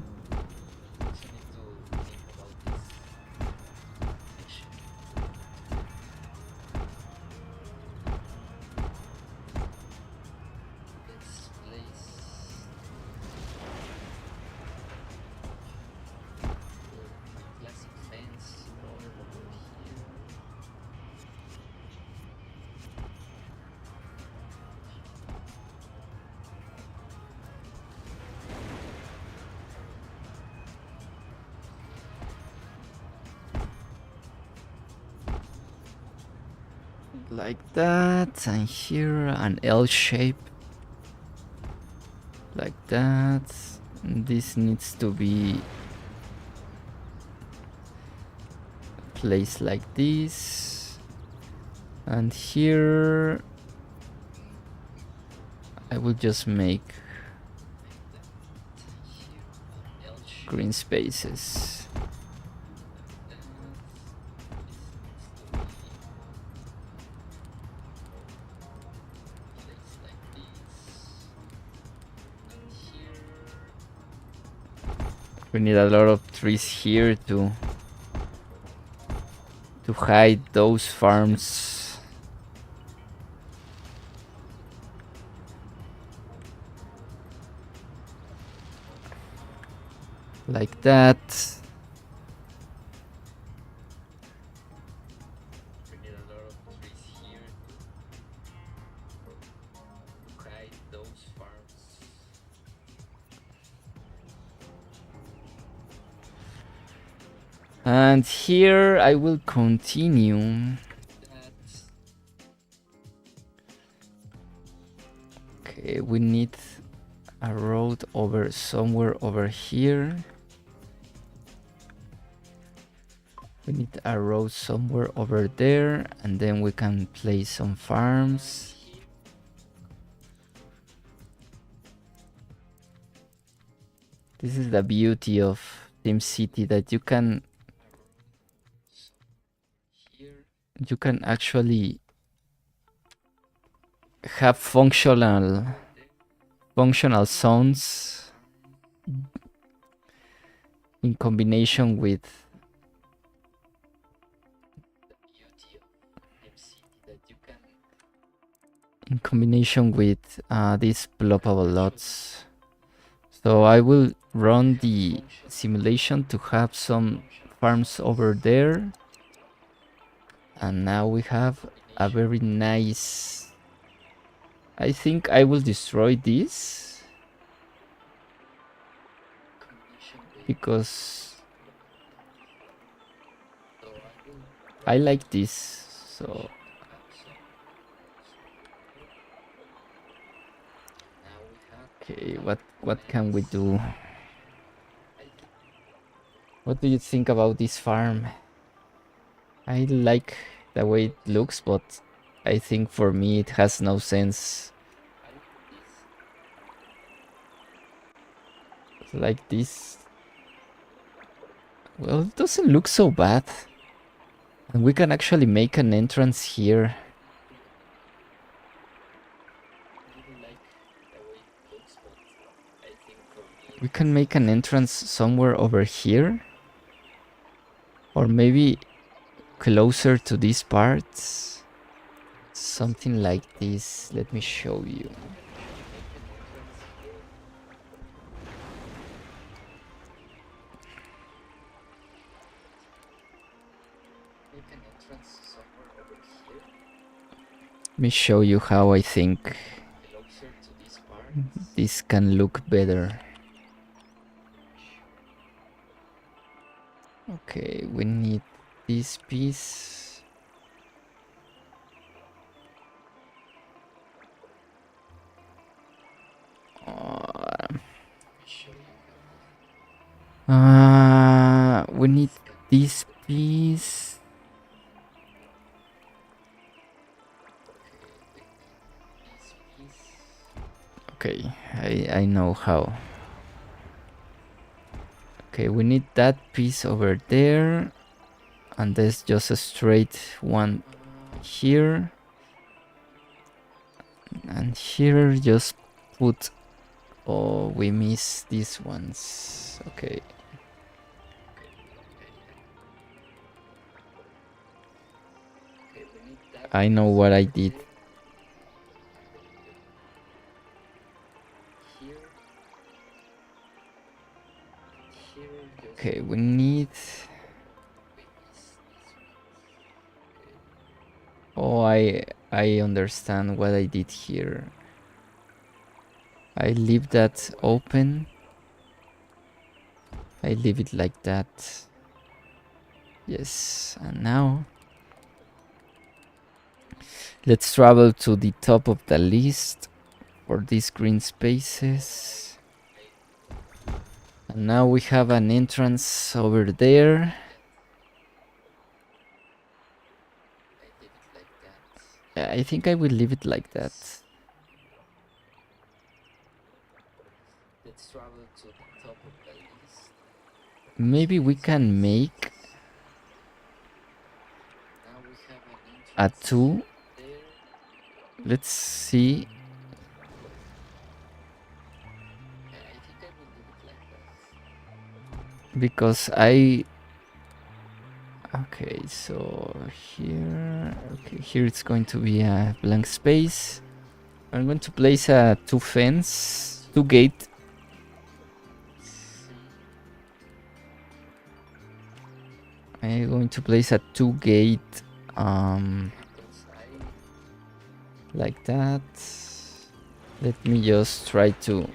Like that, and here an L shape. Like that. This needs to be placed like this. And here I will just make green spaces. We need a lot of trees here to hide those farms. Like that. We need a lot of trees here to hide those farms. And here I will continue. Okay, we need a road over somewhere over here. We need a road somewhere over there, and then we can place some farms. This is the beauty of SimCity, that you can actually have functional zones in combination with these blockable lots. So I will run the simulation to have some farms over there, and now we have a very nice. I think I will destroy this because I like this. So okay, what can we do? What do you think about this farm? I like the way it looks, but I think for me it has no sense. Like this. Well, it doesn't look so bad. And we can actually make an entrance here. We can make an entrance somewhere over here. Or maybe closer to these parts. Something like this. Let me show you. Let me show you how I think this can look better. Okay, we need this piece. We need this piece. Okay, I know how. Okay, we need that piece over there, and there's just a straight one here, and here just put. Oh, we miss these ones. Okay. I know what I did. Okay, we need. Oh, I understand what I did here. I leave that open. I leave it like that. Yes, and now let's travel to the top of the list for these green spaces. And now we have an entrance over there. I think I will leave it like that. Let's travel to the top of the list. Maybe we can make a 2. Let's see. because okay, so here it's going to be a blank space. I'm going to place a two gate. I'm going to place a two gate like that. Let me just try to,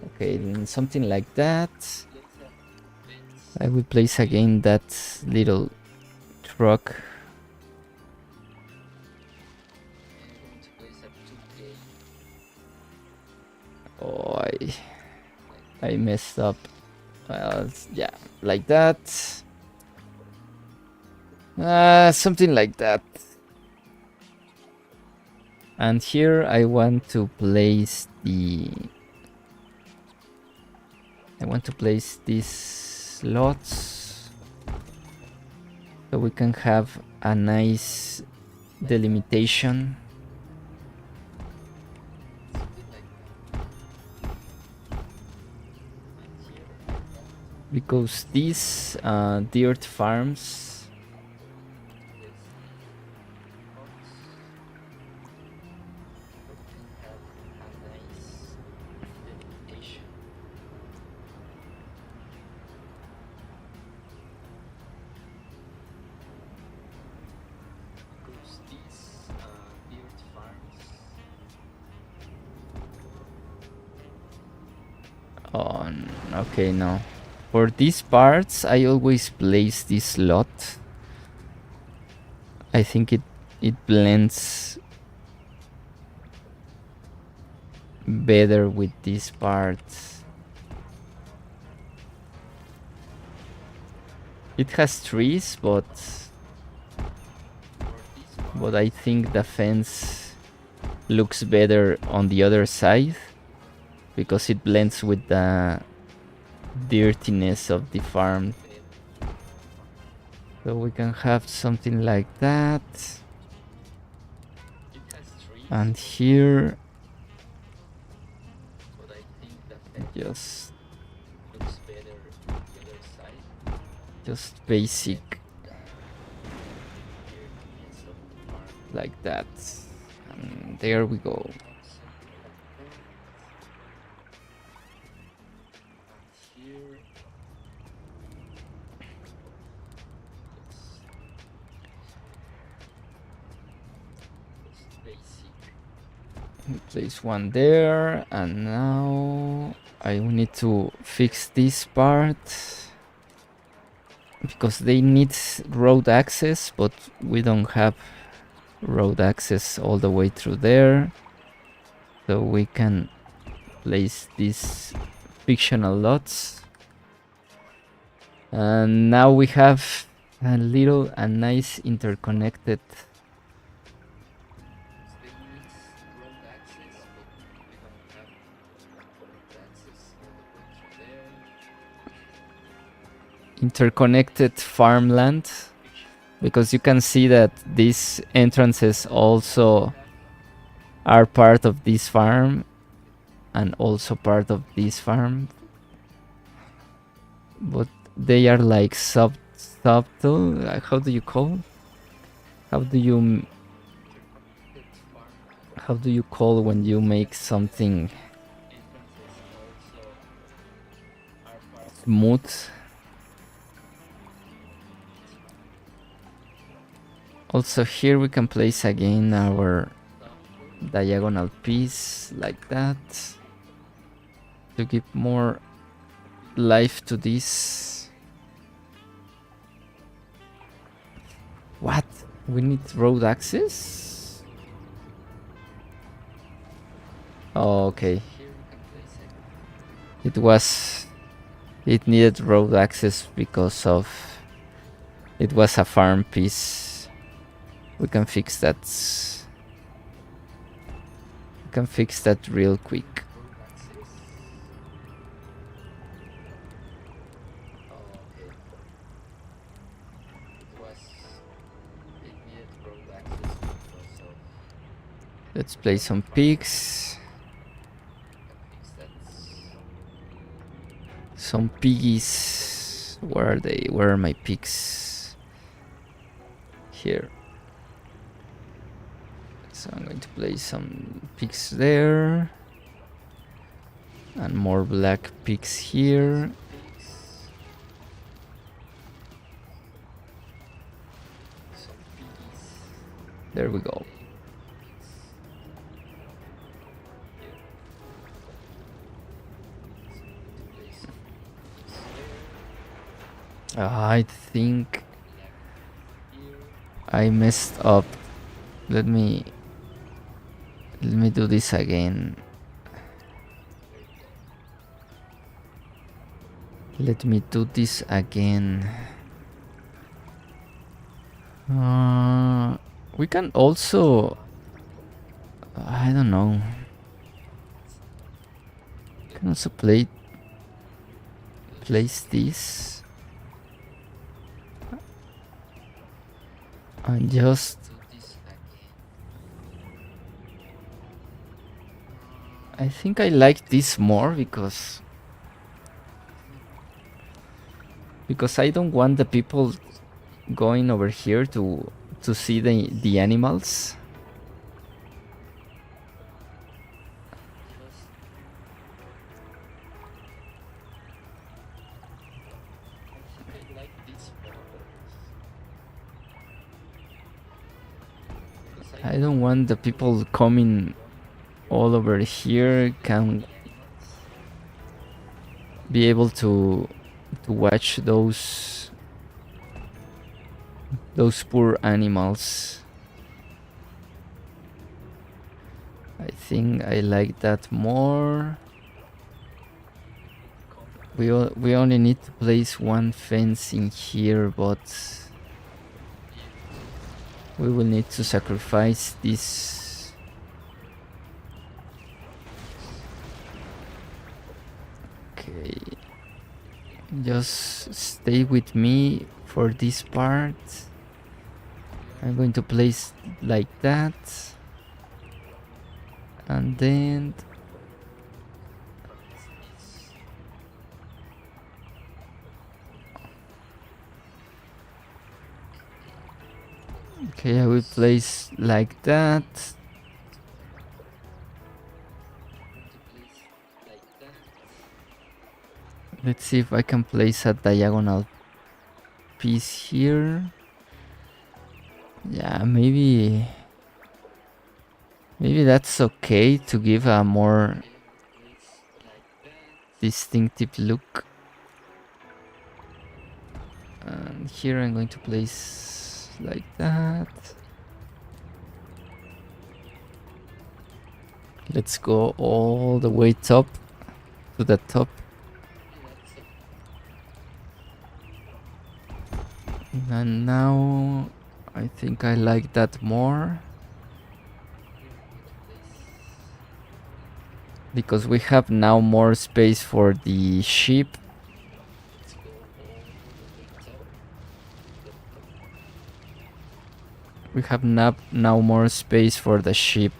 okay, then something like that. I will place again that little truck. Oh, I messed up. Well, yeah, like that. Something like that. And here I want to place these slots so we can have a nice delimitation. Because these dirt farms on, okay, no. For these parts, I always place this slot. I think it blends better with these parts. It has trees, but I think the fence looks better on the other side because it blends with the dirtiness of the farm. So we can have something like that. And here just basic like that. And there we go. Place one there, and now I need to fix this part because they need road access, but we don't have road access all the way through there, so we can place these fictional lots. And now we have a nice interconnected farmland, because you can see that these entrances also are part of this farm and also part of this farm, but they are like subtle. How do you call? How do you call when you make something smooth? Also here we can place again our diagonal piece like that to give more life to this. What? We need road access? Oh, okay. It needed road access because of it was a farm piece. We can fix that. We can fix that real quick. Let's play some pigs. some piggies. Where are they? Where are my pigs? Here. So I'm going to place some pigs there. And more black pigs here. There we go. I think I messed up. Let me do this again. Let me do this again. We can also, I don't know. We can also place this and just I think I like this more because I don't want the people going over here to see the animals. I don't want the people coming all over here can be able to watch those poor animals. I think I like that more. We only need to place one fence in here, but we will need to sacrifice this. Okay. Just stay with me for this part. I'm going to place like that. And then okay, I will place like that. Let's see if I can place a diagonal piece here. Yeah, maybe that's okay to give a more distinctive look. And here I'm going to place like that. Let's go all the way top to the top. And now I think I like that more. Because we have now more space for the sheep. We have now more space for the sheep.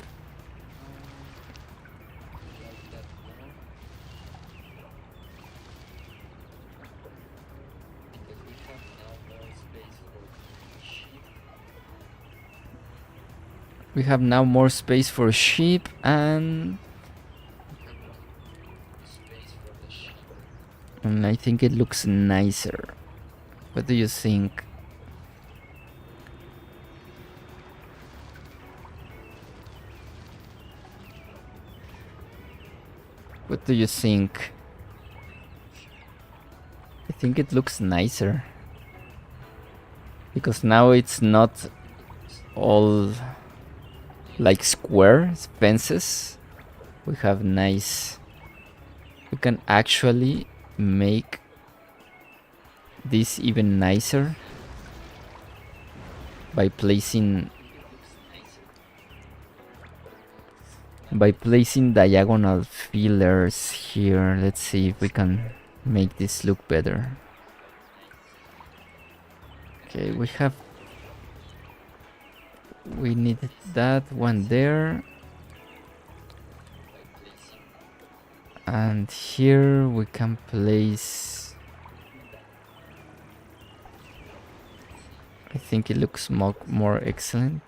We have now more space for sheep and I think it looks nicer. What do you think? What do you think? I think it looks nicer. Because now it's not all like square fences. We have nice. We can actually make this even nicer by placing diagonal fillers here. Let's see if we can make this look better. Okay, we need that one there. And here we can place... I think it looks more excellent.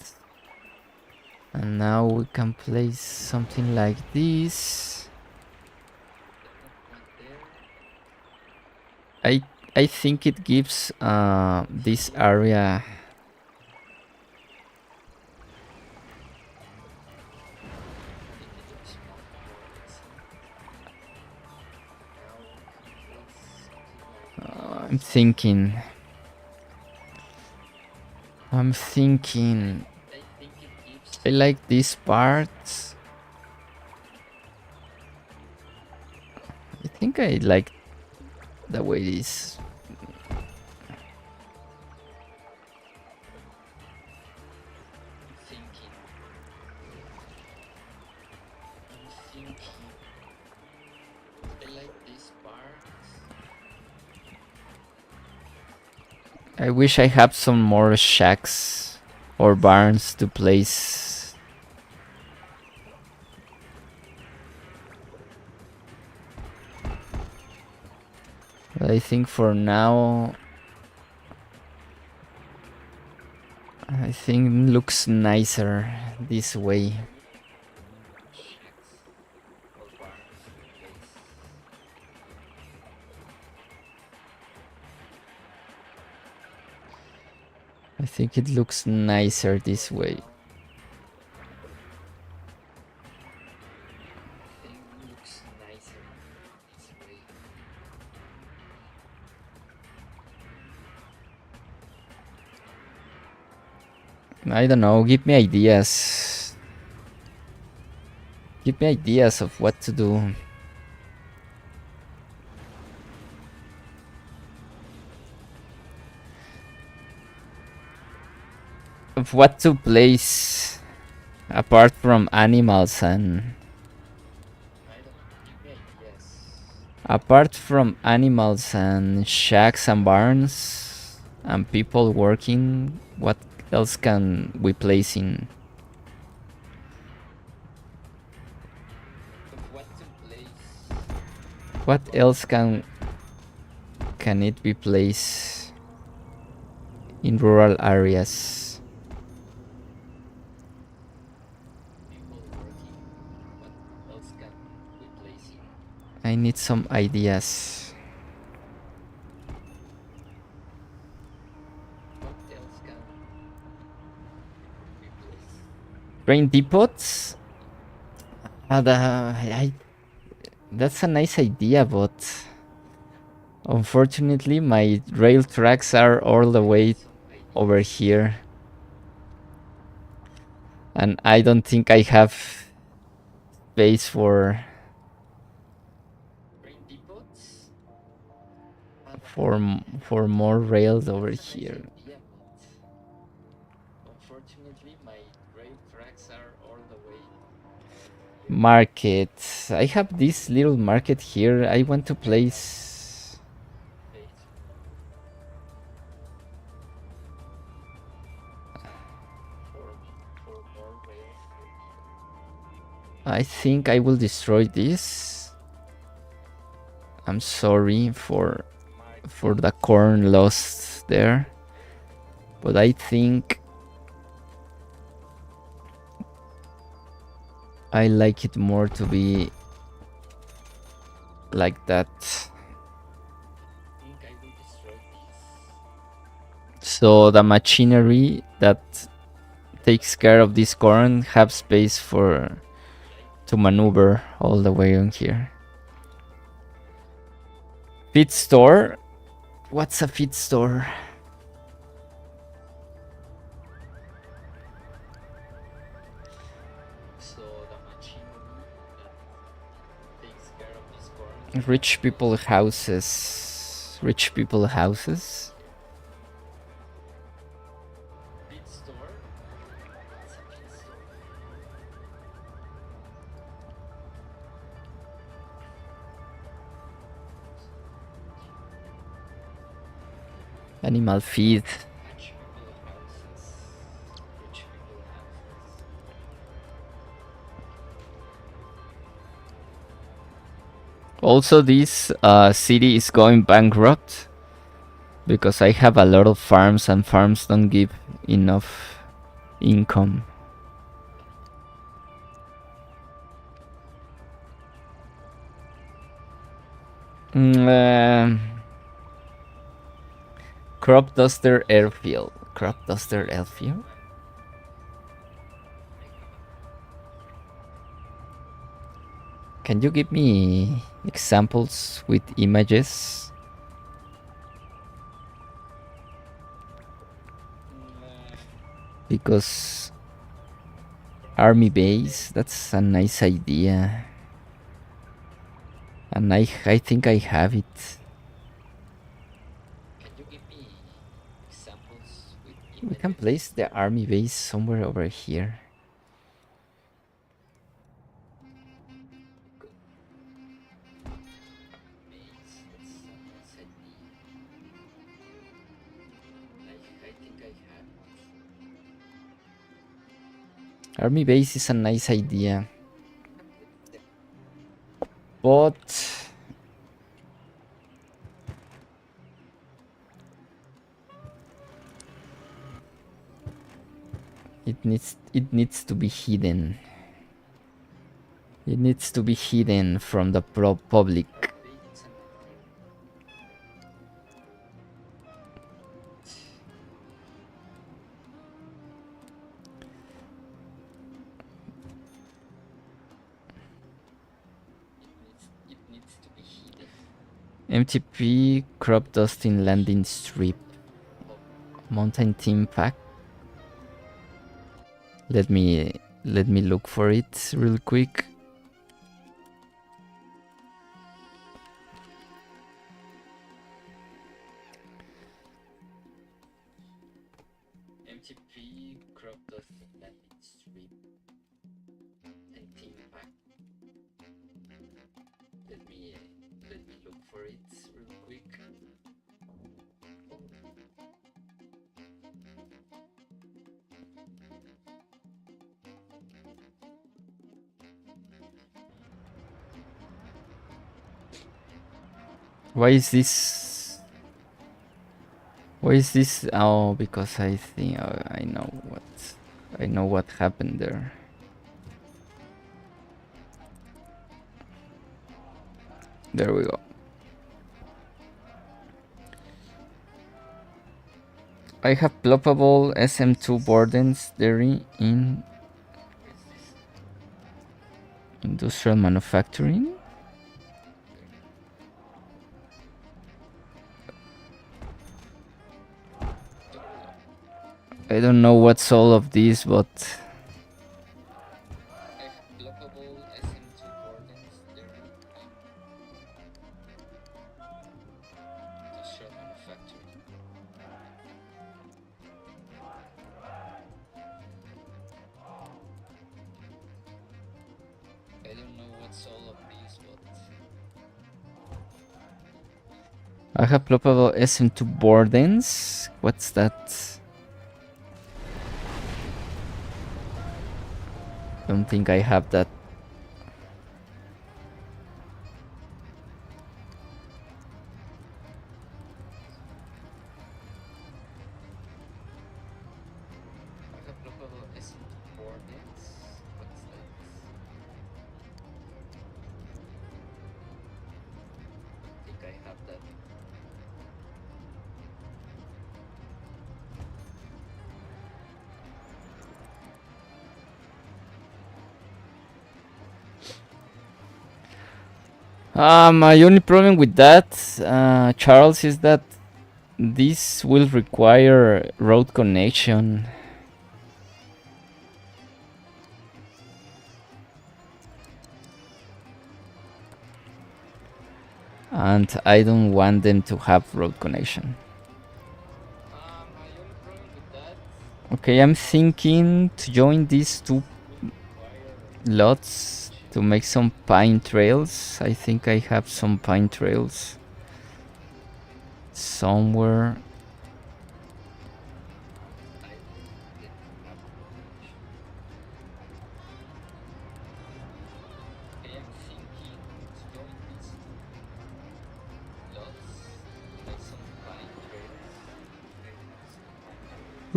And now we can place something like this. I think it gives this area I'm thinking I like this part. I think I like the way it is. I wish I had some more shacks or barns to place. But I think for now, I think it looks nicer this way. I think it looks nicer this way. I don't know, give me ideas. Give me ideas of what to do. Of what to place apart from animals and... Apart from animals and shacks and barns and people working, what else can we place in? What else can it be placed in rural areas? I need some ideas. Train depots? That's a nice idea, but unfortunately my rail tracks are all the way over here. And I don't think I have space for more rails over here. Market. I have this little market here. I want to place... I think I will destroy this. I'm sorry for the corn lost there, but I think I like it more to be like that. So the machinery that takes care of this corn have space to maneuver all the way on here. Feed store? What's a feed store? Rich people houses. Rich people houses. Animal feed. Also, this city is going bankrupt because I have a lot of farms and farms don't give enough income. Mm, Crop Duster Airfield. Crop Duster Airfield? Can you give me examples with images? Because army base, that's a nice idea. And I think I have it. Can you give me examples with images? We can place the army base somewhere over here. Army base is a nice idea. But it needs to be hidden. It needs to be hidden from the public. MTP crop dusting landing strip. Mountain team pack. Let me look for it real quick. MTP crop dusting landing strip and team pack. Let me look for it real quick. Why is this? Why is this? Oh, because I think I know what happened there. There we go. I have ploppable SM2 bordens dairy in industrial manufacturing. I don't know what's all of this, but I have ploppable SM2 bordens dairy in industrial manufacturing. I don't know what's all of this, but I have ploppable SM2 bordens. What's that? Don't think I have that. I have ploppable SM2 bordens. What's that? Don't think I have that. My only problem with that, Charles, is that this will require road connection. And I don't want them to have road connection. Okay, I'm thinking to join these two lots to make some pine trails. I think I have some pine trails somewhere.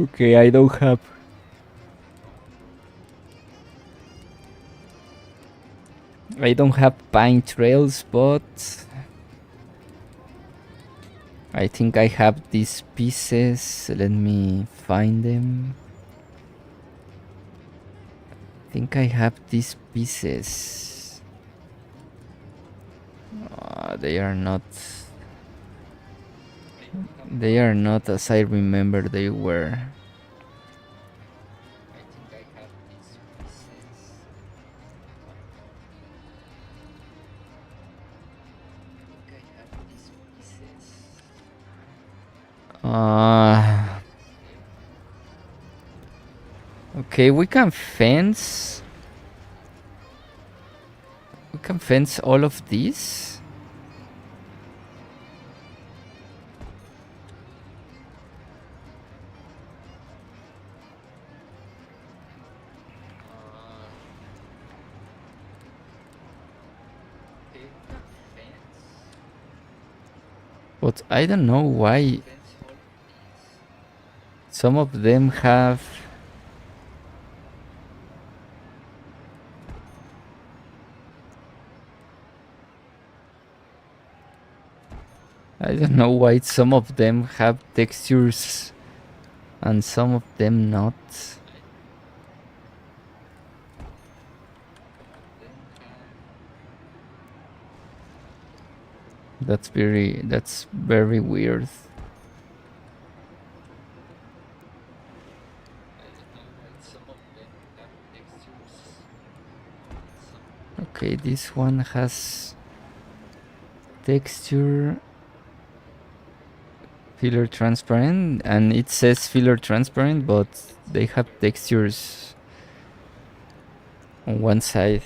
Okay, I don't have. I don't have pine trails, but I think I have these pieces. Let me find them. I think I have these pieces. They are not. They are not as I remember they were. I think I have these pieces. I think I have these pieces. Okay, we can fence. We can fence all of these. But I don't know why some of them have. I don't know why some of them have textures and some of them not. That's very weird. Okay, this one has texture, filler transparent, and it says filler transparent, but they have textures on one side.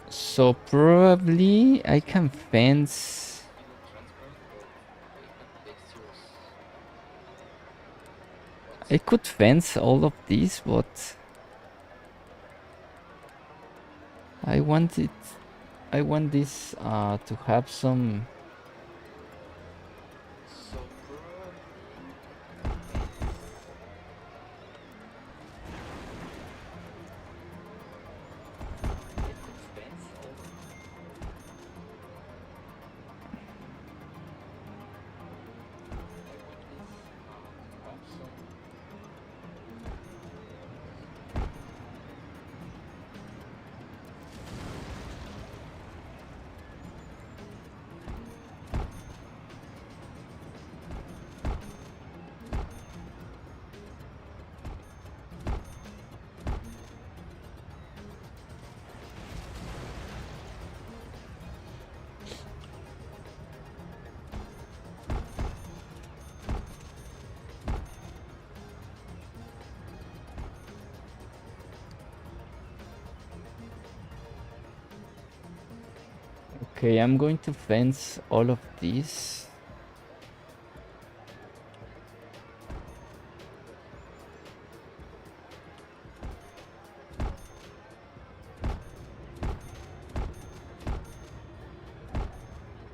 So probably I can fence. I could fence all of these, but I want this to have some. Okay, I'm going to fence all of these.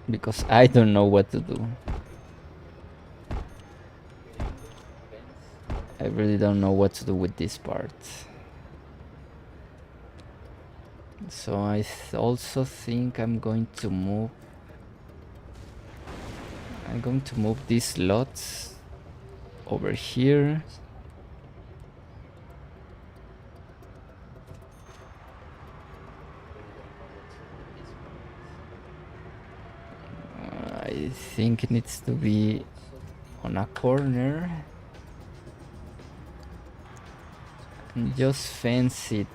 Because I don't know what to do. I really don't know what to do with this part. So I also think I'm going to move. I'm going to move these lots over here. I think it needs to be on a corner. And just fence it.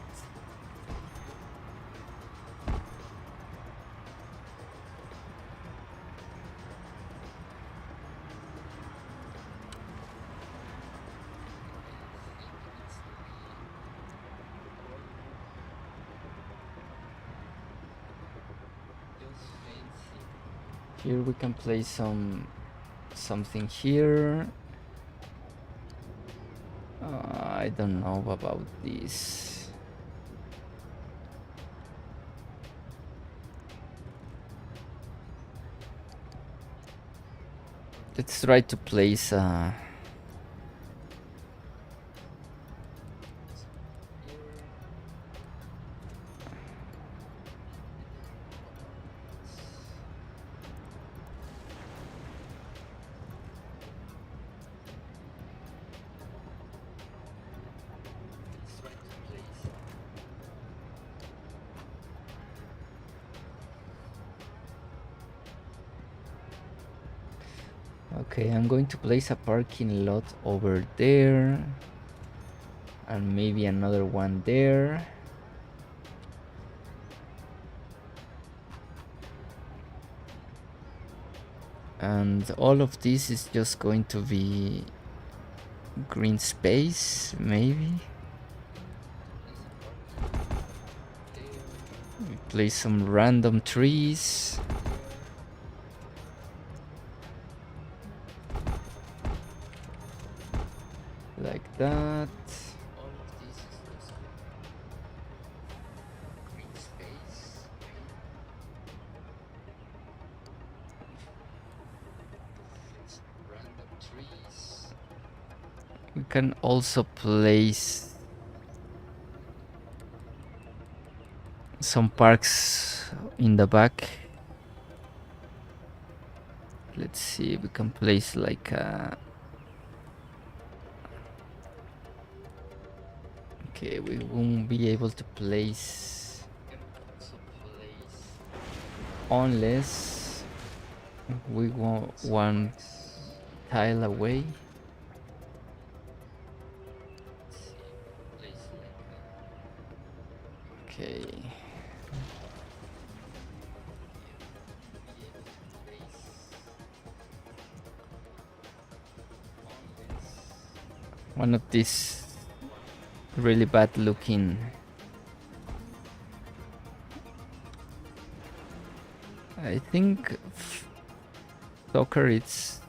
Here we can place something here. I don't know about this. Let's try to place okay, I'm going to place a parking lot over there and maybe another one there. And all of this is just going to be green space, maybe. We place some random trees. Like that. We can also place some parks in the back. Let's see, we can place like a... Okay, we won't be able to place unless we want one tile away. Okay. One of these really bad looking I think soccer is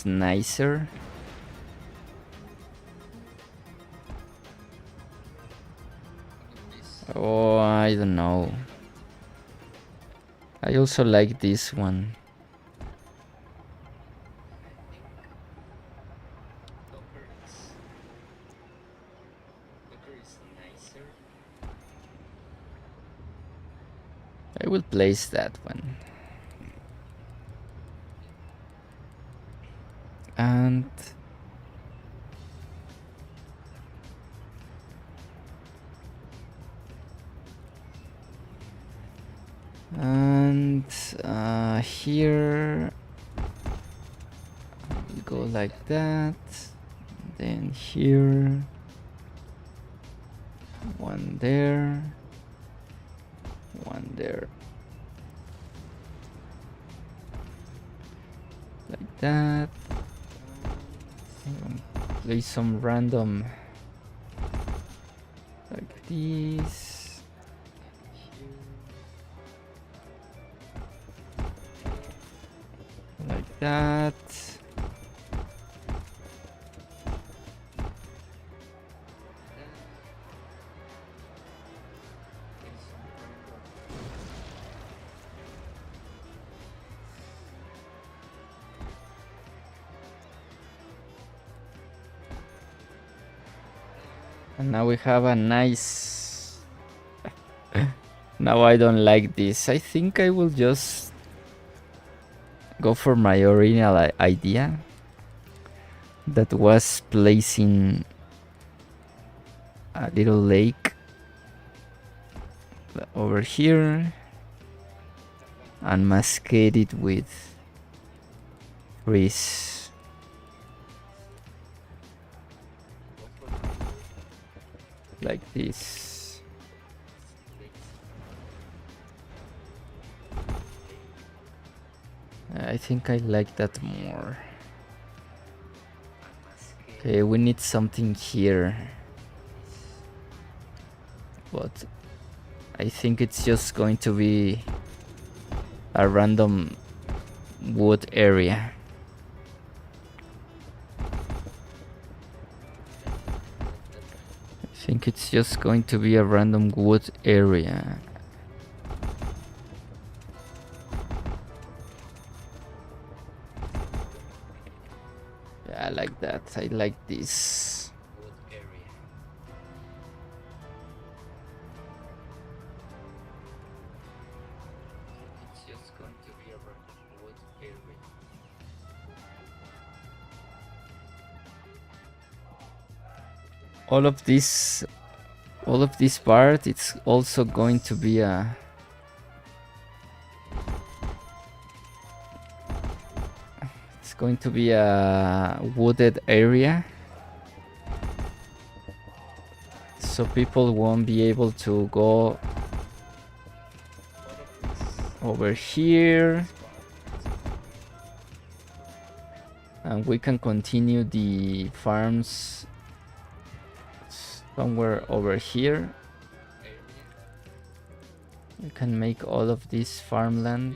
nicer. Oh, I don't know. I also like this one. I will place that one. And here we go like that. Then here, one there, one there, like that. Place some random like this. Like that. And now we have a nice... Now I don't like this. I think I will just go for my original idea. That was placing a little lake over here and masquerade it with trees. Like this. I think I like that more. Okay, we need something here. But I think it's just going to be a random wood area. I think it's just going to be a random wood area. like that. I like this. It's just going to be a wood area. All of this part, it's also going to be a wooded area, so people won't be able to go over here, and we can continue the farms somewhere over here. We can make all of this farmland.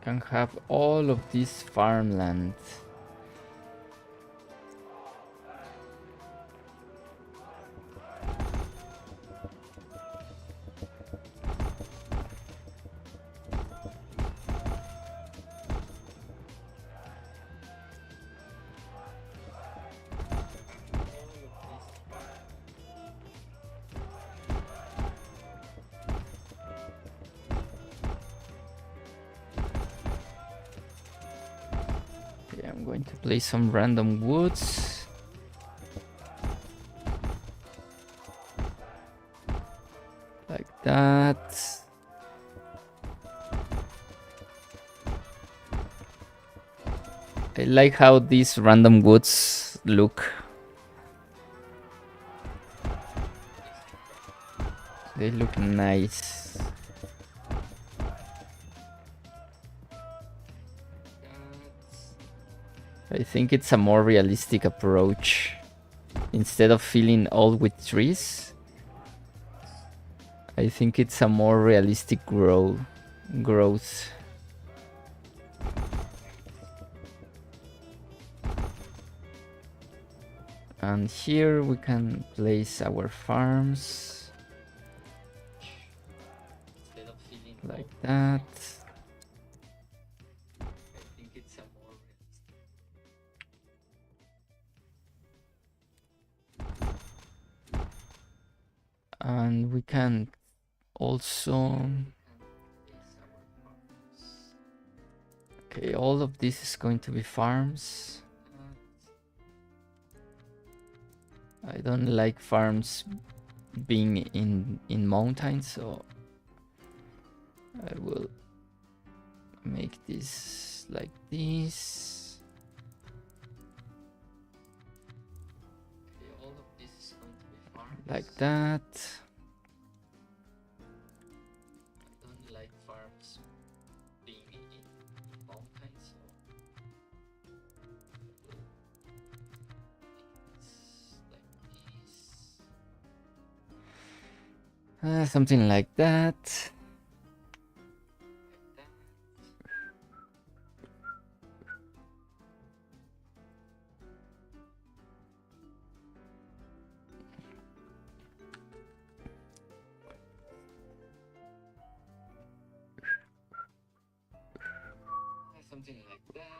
Can have all of this farmland. I'm going to place some random woods. Like that. I like how these random woods look. They look nice. I think it's a more realistic approach. Instead of filling all with trees, I think it's a more realistic growth. And here we can place our farms. Like that. And we can also... Okay, all of this is going to be farms. I don't like farms being in mountains, so I will make this like this. Okay, all of this is going to be farms. Like that. I don't like farms being in mountains, so something like that. Something like that.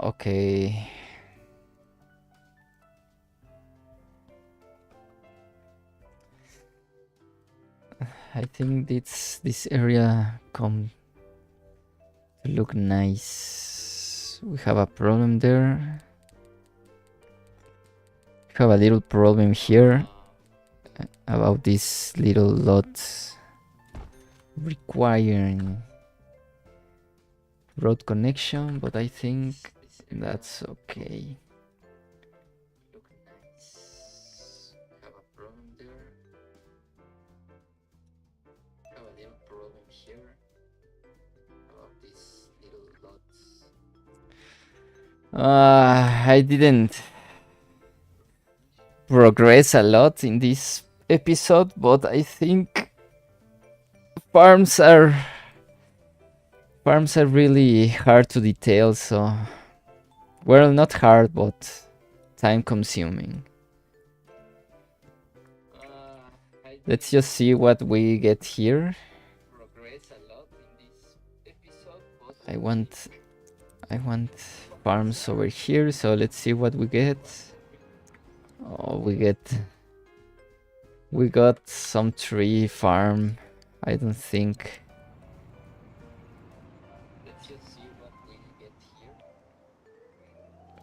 Okay. I think this area come to look nice. We have a problem there. We have a little problem here about this little lot requiring road connection, but I think that's okay. Look nice. Have a problem there. Have a little problem here about these little lots. I didn't progress a lot in this episode, but I think farms are really hard to detail, so well, not hard, but time consuming. I Let's didn't just see what we get here. progress a lot in this episode, but I want farms over here, so let's see what we get. Oh, we got some tree farm. I don't think. let's just see what we get here.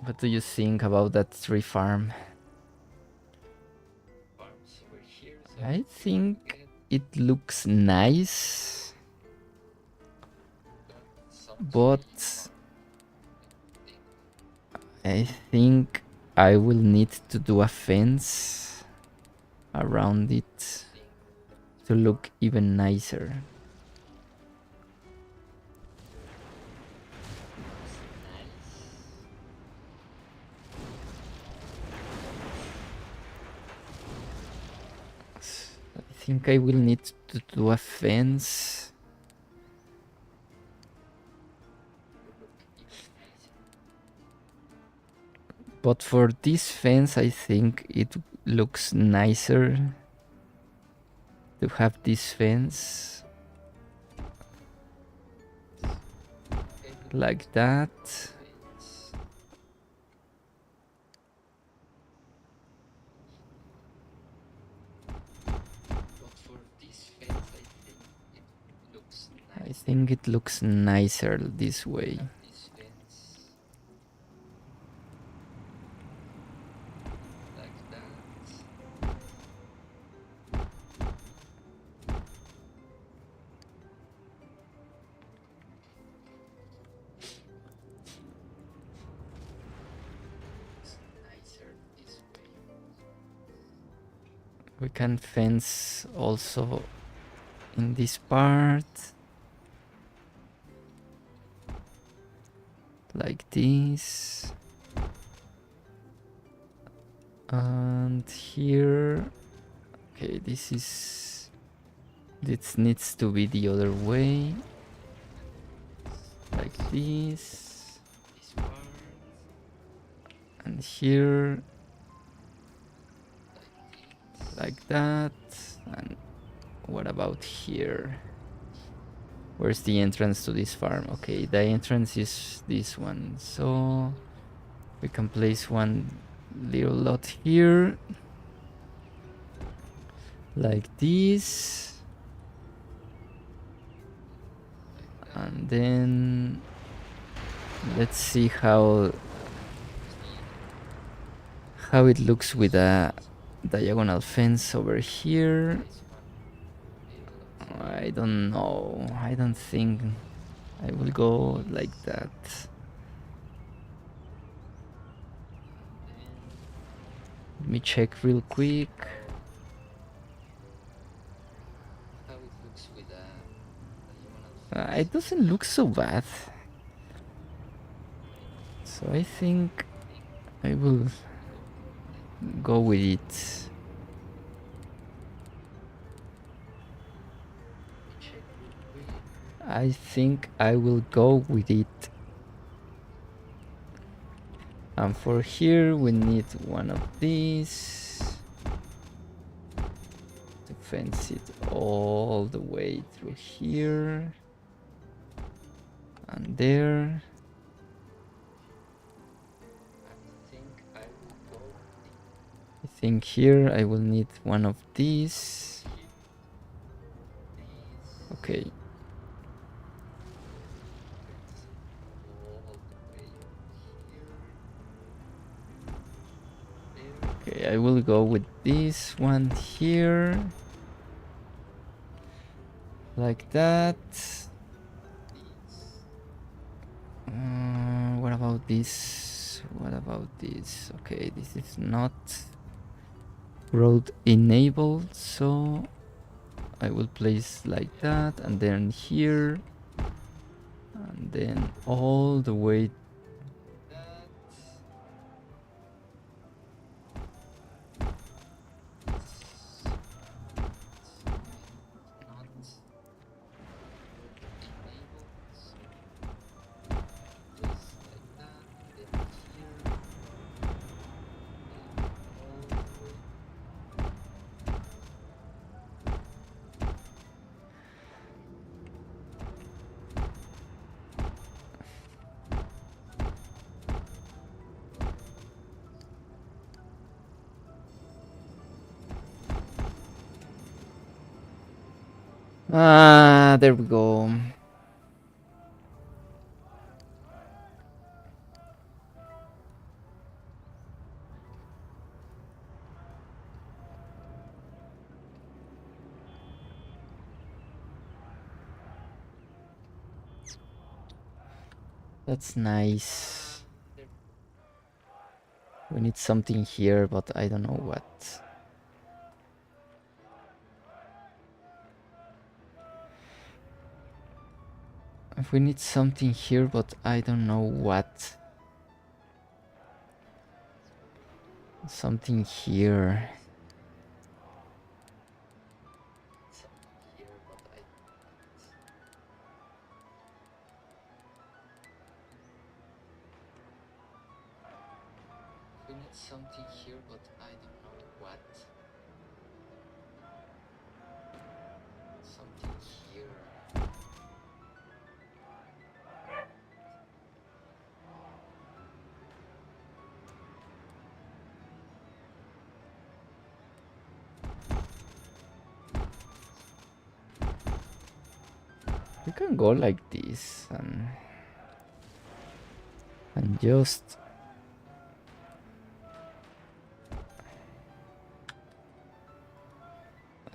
What do you think about that tree farm? Farms over here. So I think it looks nice, some but I think I will need to do a fence around it to look even nicer. I think I will need to do a fence. But for this fence, I think it looks nicer to have this fence like that. I think it looks nicer this way. We can fence also in this part. Like this. And here. Okay, this needs to be the other way. Like this. And here. Like that. And what about here? Where's the entrance to this farm? Okay, the entrance is this one. So we can place one little lot here. Like this. And then let's see how it looks with a diagonal fence over here. I don't know. I don't think I will go like that. Let me check real quick. It doesn't look so bad. So I think I will go with it. I think I will go with it. And for here we need one of these to fence it all the way through here and there. I think here I will need one of these. Okay. Okay, I will go with this one here. Like that. What about this? What about this? Okay, this is not road enabled, so I will place like that, and then here, and then all the way. Ah, there we go. That's nice. We need something here, but I don't know what. We need something here, but I don't know what. Something here. We need something here, but I don't know what. Something here. We can go like this and just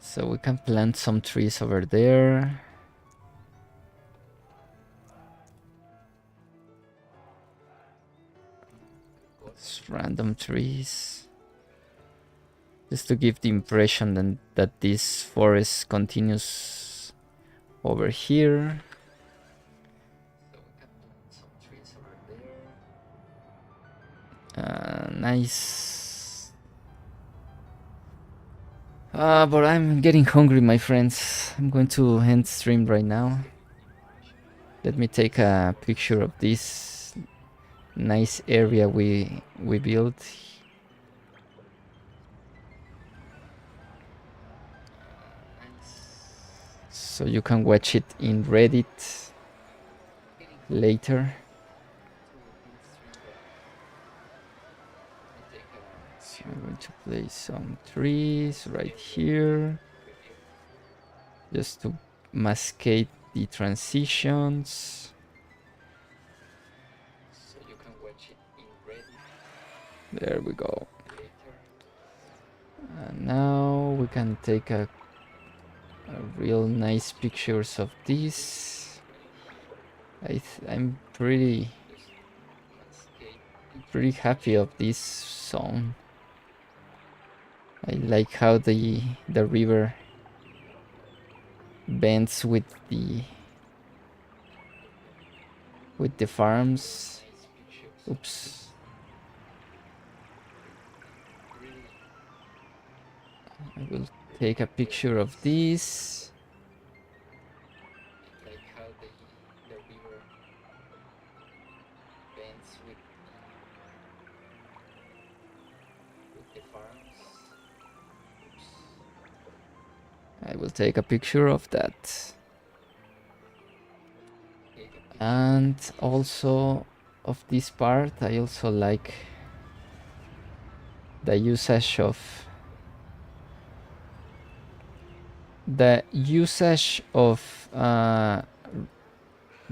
so we can plant some trees over there. Just random trees. Just to give the impression that this forest continues over here. So we can plant some trees over there. Nice. But I'm getting hungry, my friends. I'm going to end stream right now. Let me take a picture of this nice area we built. So you can watch it in Reddit later. So I'm going to place some trees right here, just to mascate the transitions. So you can watch it in Reddit. There we go. And now we can take a real nice pictures of this. I'm pretty happy of this song. I like how the river bends with the farms. Oops. I will take a picture of this. Like how the river bends with the farms. Oops. I will take a picture of that. And also of this part, I also like the usage of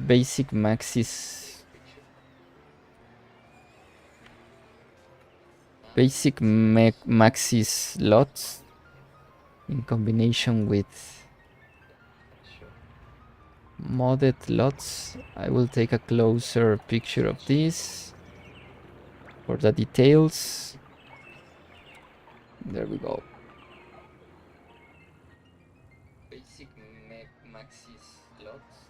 basic maxis slots in combination with modded lots. I will take a closer picture of this for the details. There we go. Basic maxis lots.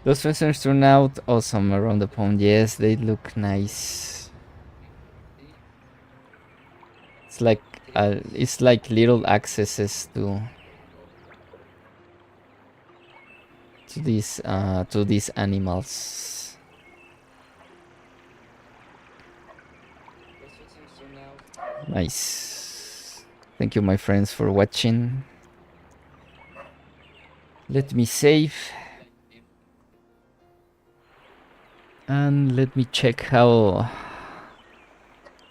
Those fencers turn out awesome around the pond. Yes, they look nice. It's like little accesses to these animals. Nice. Thank you, my friends, for watching. Let me save. And let me check how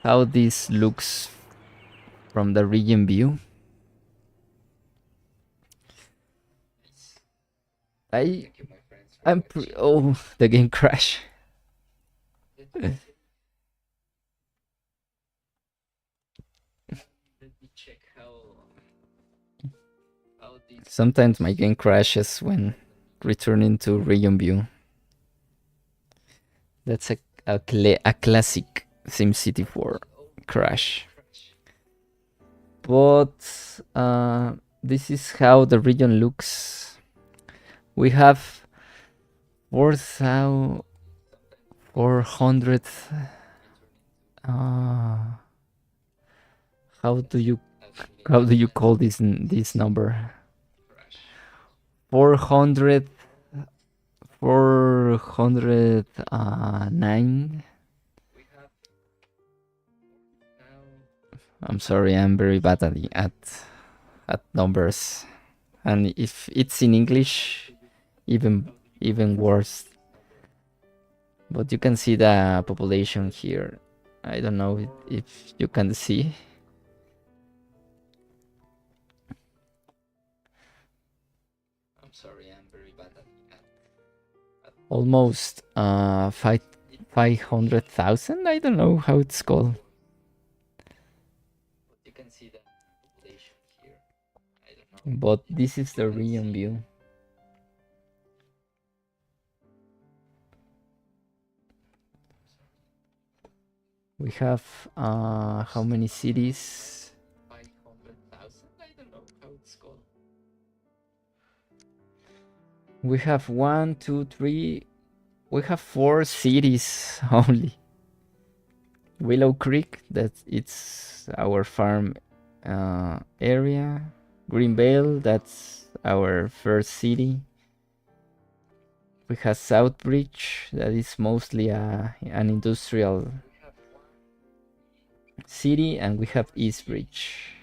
this looks from the region view. I Thank you, my friends, for watching. oh, the game crash. Let me check how this Sometimes my goes. game crashes when returning to region view. That's a classic SimCity 4 crash. But this is how the region looks. We have 4,400. How do you call this number? 400 409. I'm sorry, I'm very bad at numbers, and if it's in English, even worse. But you can see the population here. I don't know if you can see. I'm sorry, I'm very bad at Almost 500,000. I don't know how it's called. but you can see the population here. I don't know. But this is the You can region see view. We have how many cities? 500,000. I don't know how it's called. We have 1, 2, 3. We have 4 cities only. Willow Creek, that it's our farm area. Greenvale, that's our first city. We have Southbridge, that is mostly an industrial city, and we have Eastbridge.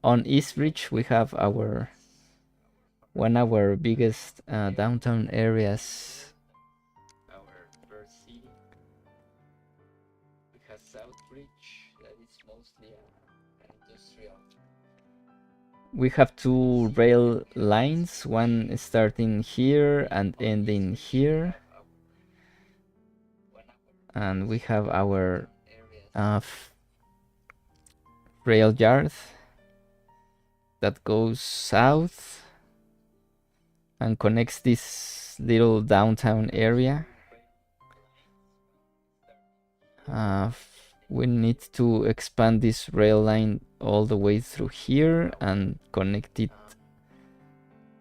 On Eastbridge, we have one of our biggest downtown areas. Our first city. We have Southbridge, that is mostly an industrial. We have 2 rail lines, one starting here and ending here. And we have our rail yard that goes south and connects this little downtown area. We need to expand this rail line all the way through here and connect it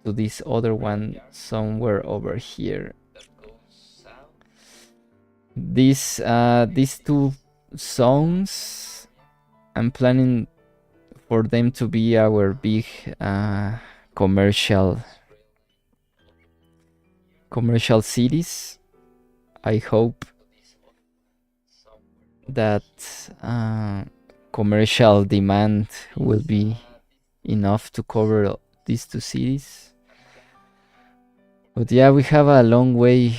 to this other one somewhere over here. These 2 zones, I'm planning for them to be our big commercial cities. I hope that commercial demand will be enough to cover these 2 cities. But yeah, we have a long way.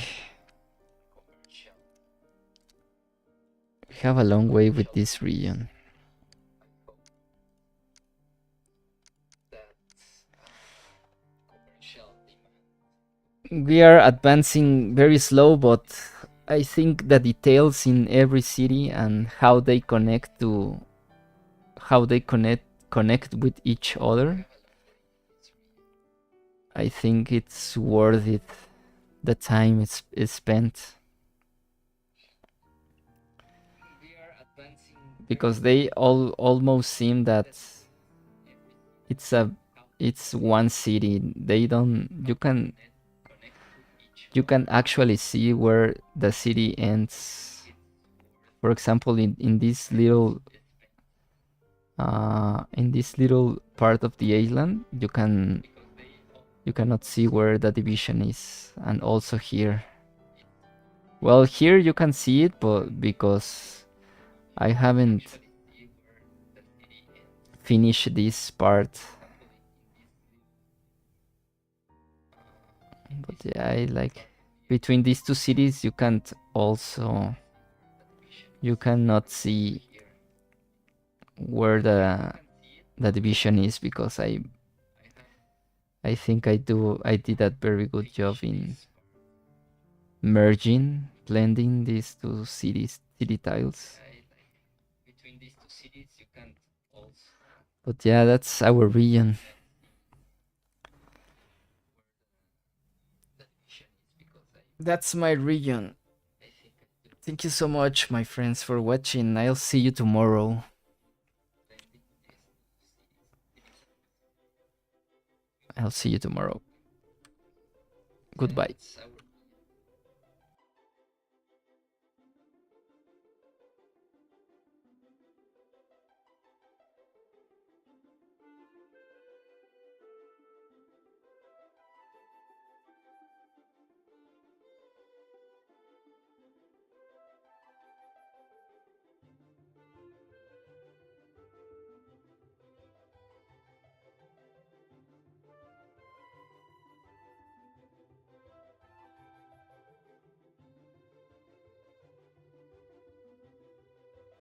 We have a long way with this region. We are advancing very slow, but I think the details in every city and how they connect with each other, I think it's worth it, the time is spent, because they almost seem that it's one city. They don't you can actually see where the city ends. For example, in this little part of the island, you cannot see where the division is. And also here, well, here you can see it, but because I haven't finished this part. But yeah, I like between these 2 cities you cannot see where the division is, because I think I did a very good job in merging, blending these two city tiles. Between these two cities, you can also But yeah, that's our region. the division is because That's my region. I think I do Thank you so much, my friends, for watching. I'll see you tomorrow. blending these two cities. I'll see you tomorrow. Yeah, Goodbye. it's our